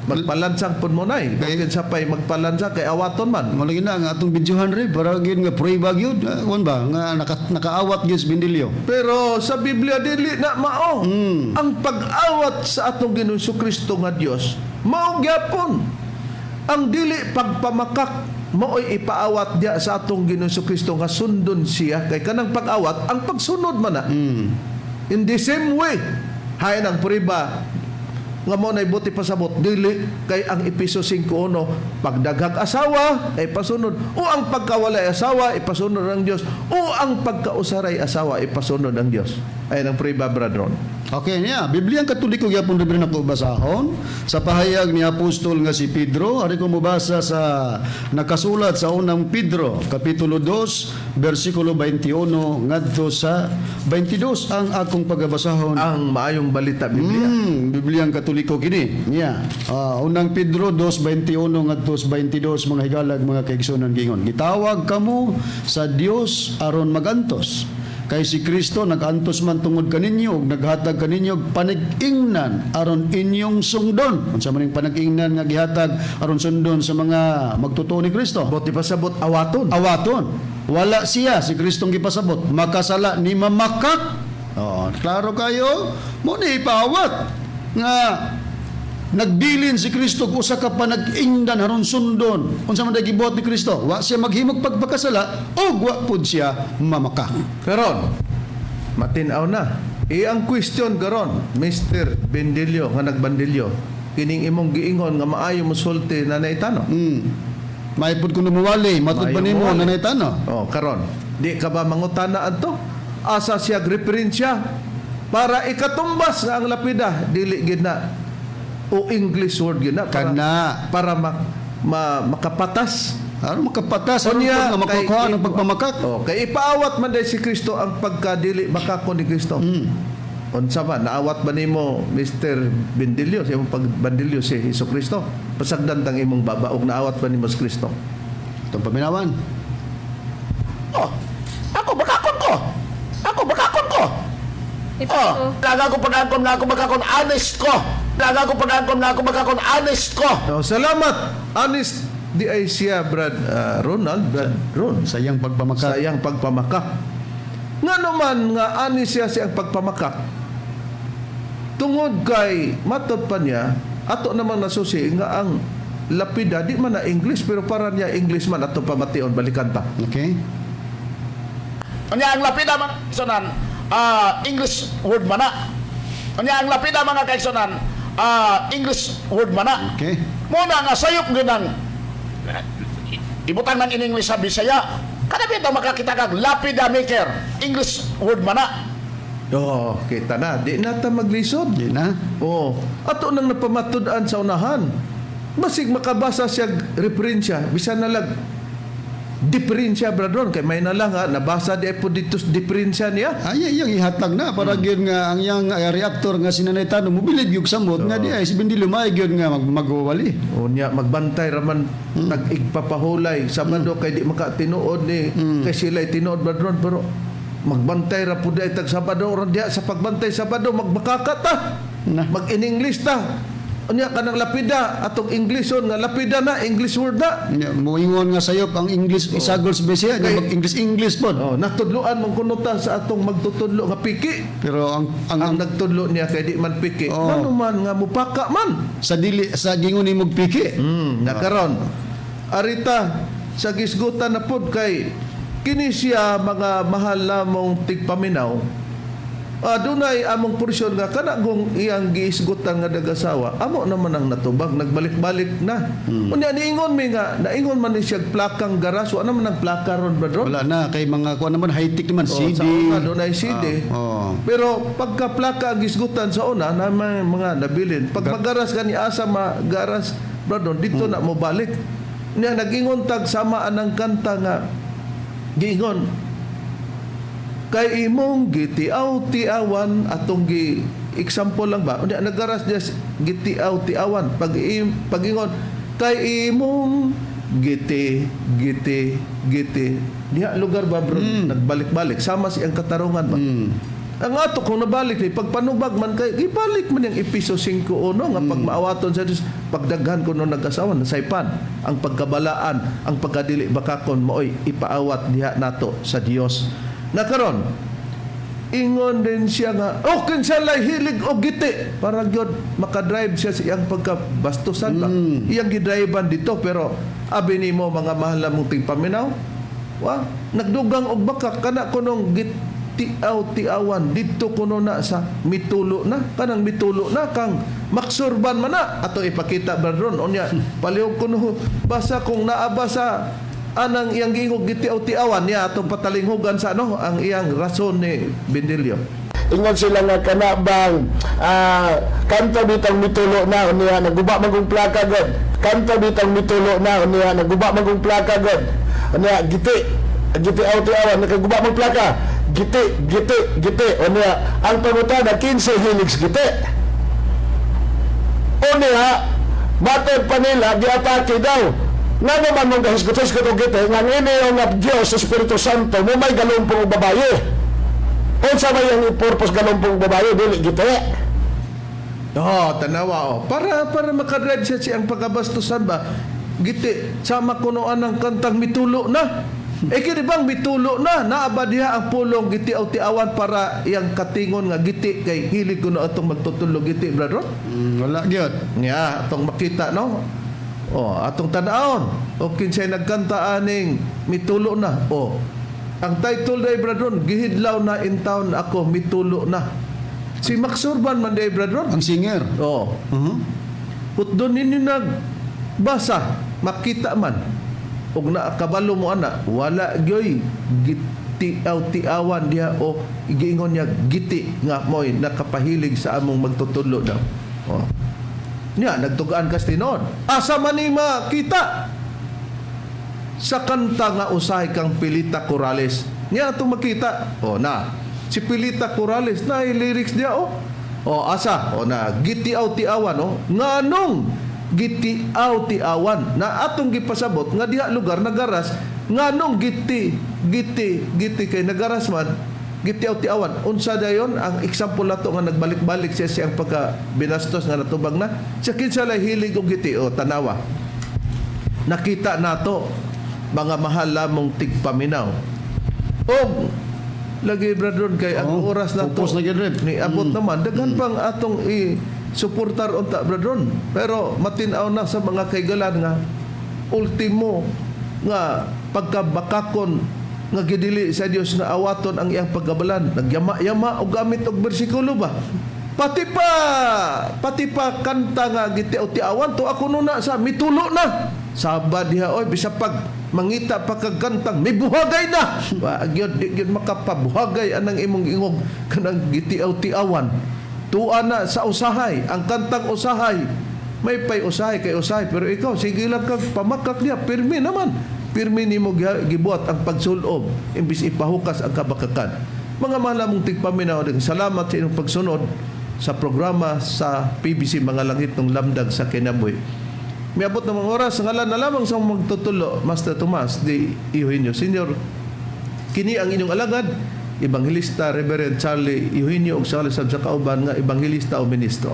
Magpalansang pun mo nay. Kaya sapay magpalansa kay awaton man. Malagi na nga atong videohan rin para gyud nga prueba gyud ba nga nakaawat gyud Bindilyo. Pero sa Biblia dili na mao. Ang pag-awat sa atong Ginoong Kristo nga Dios mao gyapon. Ang dili pagpamakak mao'y ipaawat dia sa atong Ginoong Kristo nga sundon siya kay kanang pag-awat ang pagsunod man na. In the same way hay nang prueba nga mo na buti pasabot dili kay ang Episo 5:1 pagdaghag asawa ay pasunod o ang pagkawalay asawa ay pasunod ng Dios o ang pagkausaray asawa ay pasunod ng Dios. Ay ang prueba bradron. Okay niya, Biblia ang Katoliko gyapon rin ako basahon sa pahayag ni apostol nga si Pedro. Ari ko mobasa sa nakasulat sa unang Pedro kapitulo 2 bersikulo 21 ngadto sa 22 ang akong pagabasahon. Ang maayong balita Biblia. Biblia ang Katoliko kini. Niya. Unang Pedro 2:21 ngadto sa 22 mga higalag mga kaigsunan gingon. Gitawag kamo sa Dios aron magantos. Kay si Kristo nagantos man tungod kaninyo ug naghatag kaninyo og panag-ingnan aron inyong sundon. Unsa man ning panag-ingnan nga gihatag aron sundon sa mga magtutuo ni Kristo? Buti pasabot awaton. Awaton. Wala siya si Kristong gipasabot. Makasala ni mamakak. Klaro kayo? Mo ni ipaawat nga nagbilin si Kristo kung usa ka panag-ingnan aron sundon. Unsa man gibuhat ni Kristo? Wa siya maghimog pagpakasala o wa pud siya mamaka. Karon matinaw na. Ang question karon, Mr. Bindilyo nga nagbandilyo. Kining imong giingon nga maayo mosulti na naitano. May pud kuno muwali, matud pa nimo na naitano. Karon, di ka ba mangutana adto? Asa siya referensya para ikatumbas nga ang lapida dili gid na o English word yun na para makapatas. Ano makapatas? Ano nga makukuha ng pagpamakak? Kay ipaawat man dahil si Kristo ang pagkadili makako ni Kristo. unsa ba naawat ba nimo Mr. Bendilio sa imong pagbandilyo si Hesukristo? Pasagdan tang imong babaog naawat ba nimo si Kristo? Itong paminawan. Oh, ako bakakon ko. Ito. Laga ko pag-angkon nga ako bakakon honest ko. Laga ko pag-angkon nga ako bakakon honest ko. Oh, salamat. Honest di ay siya Brad Ron. Sayang pagpamaka. Sayang pagpamaka. Nga naman nga ani siya siyang pagpamakak. Tungod kay matod pa niya, ato namang nasusi nga ang lapida di man na English pero para niya English man ato pamation balikan pa. Okay? Anya ang lapida man kaigsunan, English word man na. Anya ang lapida mga kaigsunan, English word man na. Okay. Muna nga sayop ginang ibutang man in English sa Bisaya. Kada bitaw makakita kag lapida maker, English word man na. Oh, kita na. Di na ta maglisod. Di na. Oh, ato nang napamatud-an sa unahan. Basig makabasa siya referensya, bisan na lag diferensya bradron kay may na lang ha nabasa di po dito diferensya niya. Ay yang ihatag na para gyud nga ang yang reactor nga sinanay tanong mobilid gyud samot nga di ay si Bendilio may gyud nga magwali. Unya magbantay raman nag-igpapahulay Sabado kay di makatinuod ni kay sila tinuod bradron pero magbantay ra pud ay tag Sabado ron diha sa pagbantay Sabado magbakaka ta. Na. Mag-in-English ta. Unya kanang lapida atong Englishon nga lapida na English word na. Moingon nga sayop ang English isagol sa Bisaya nga mag English pod. Oh, natudloan mong kunuta sa atong magtutudlo nga piki. Pero Ang nagtudlo niya kay di man piki. Ano man nga mupaka man. sa gingon ni piki. Nakaron. Arita sa gisgutan na pod kay kini siya mga mahal namong tigpaminaw. Dunay among porsyon nga kana kung iyang giisgutan nga dagasawa amo naman ang natubag nagbalik-balik na. Unya niingon mi nga naingon man ni siya plakang garas wa naman ang plaka ron bro. Wala na kay mga kuan naman high tech naman CD. Sa una dunay CD. Pero pagka plaka ang gisgutan sa una na may mga nabilin. Pag magaras ka ni asa magaras bro dito na mo balik. Unya nagingon tag sama anang kanta nga giingon kay imong gitiaw-tiawan atong example lang ba unya nagaras just gitiaw-tiawan pag-ingon kay imong giti diha lugar ba bro nagbalik-balik sama siyang katarungan ba ang ato kung nabalik ni pagpanubag man kay ibalik man yung episo 5:1 nga pag maawaton sa Dios pagdaghan ko no nag-asawa nasaypan ang pagkabalaan ang pagkadili bakakon maoy ipaawat diha nato sa Dios. Nakaron ingon din siya nga kinsa lay hilig og giti para gyud makadrive siya sa iyang pagkabastusan ba iyang gidrivean dito pero abi nimo mga mahal mong tigpaminaw nagdugang og baka kana kunong tiaw-tiawan dito kuno na sa mitulo na kanang mitulo na kang maksurban man na ato ipakita bradron unya palihog kuno basa kung naaba sa anang iyang giingog gitiaw-tiawan niya atong patalinghugan sa ang iyang rason ni Bendilio. Ingon sila nga kana bang kanta bitang mitulo na niya naguba magong plaka god. Kanta bitang mitulo na niya naguba magong plaka god. Niya giti aw-tiawan nakaguba mag plaka. Giti niya ang pangutana 15 helix giti. Niya matod pa nila giatake daw. Nga naman mong gahisgutos ko itong gite, nga ngini yung Diyos sa Espiritu Santo, mo may galumpong babae. Unsa ba yung purpose galumpong babae, dili gite? Tanawa Para makadrive siya siyang pagkabastusan ba, giti, sama kunoan ng kantang mitulo na. Kini bang mitulo na, naaba diha ang pulong giti o tiawan para iyang katingon nga giti, kay hilig ko na itong magtutulog giti, brother? Wala gyud. Nga, itong makita, no? Atong tanaon. Kinsay nagkanta aning mitulo na. Ang title day bradron, gihidlaw na in town ako, mitulo na. Si Max Urban man day bradron. Ang singer. Put doon ninyo nagbasa, makita man. Og nakabalo mo ana, wala gyoy gitiaw-tiawan diha o giingon niya giti nga moy nakapahilig sa among magtutulo daw. Niya, nagtugaan kas tinod. Asa man ni makita sa kanta nga usahay kang Pilita Corrales. Niya itong makita. Si Pilita Corrales na lyrics niya asa na gitiaw-tiawan nganong gitiaw-tiawan na atong gipasabot nga diha lugar nagaras nganong giti kay nagaras man gitiaw-tiawan. Unsa dayon ang example nato nga nagbalik-balik siya siyang pagka binastos nga natubag na sa kinsa lay hilig og giti tanawa. Nakita nato mga mahal lamong tigpaminaw. Lagi bradron kay ang oras na to ni abot naman daghan pang atong suportar unta bradron, pero matinaw na sa mga kaigalan nga ultimo nga pagkabakakon nga gidili sa Dios nga awaton ang iyang paggabalan, nagyama-yama og gamit og bersikulo ba, pati pa kanta nga gitiaw-tiawan to ako nuna sa mitulo na sabad diha bisag pag mangita pa kagkantang may buhagay na gyud makapabuhagay anang imong ingog kanang gitiaw-tiawan tuwa na sa usahay ang kantang usahay may pay usahay kay usahay pero ikaw sige lang kag pamakak niya pirmi naman pirmi nimo gibuhat ang pagsulob imbis ipahukas ang kabakakan. Mga malamong tigpaminaw, salamat sa inyong pagsunod sa programa sa PBC Mga Langit ng Lamdag sa Kinabuhi. May abot ng mga oras, ngalan na lamang sa magtutulo, Master Tomas de Eugenio Sr. Kini ang inyong alagad, Evangelista Reverend Charlie Eugenio og sa sa kauban nga Evangelista o Ministro.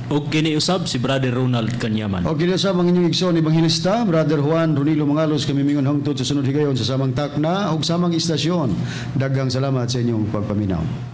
Og kini usab si Brother Ronald Kanyaman. O kinasab ang inyong igsoon Evangelista, Brother Juan Ronilo Mangalos, kami mingon hangtod sa sunod higayon sa samang takna ug samang istasyon. Daghang salamat sa inyong pagpaminaw.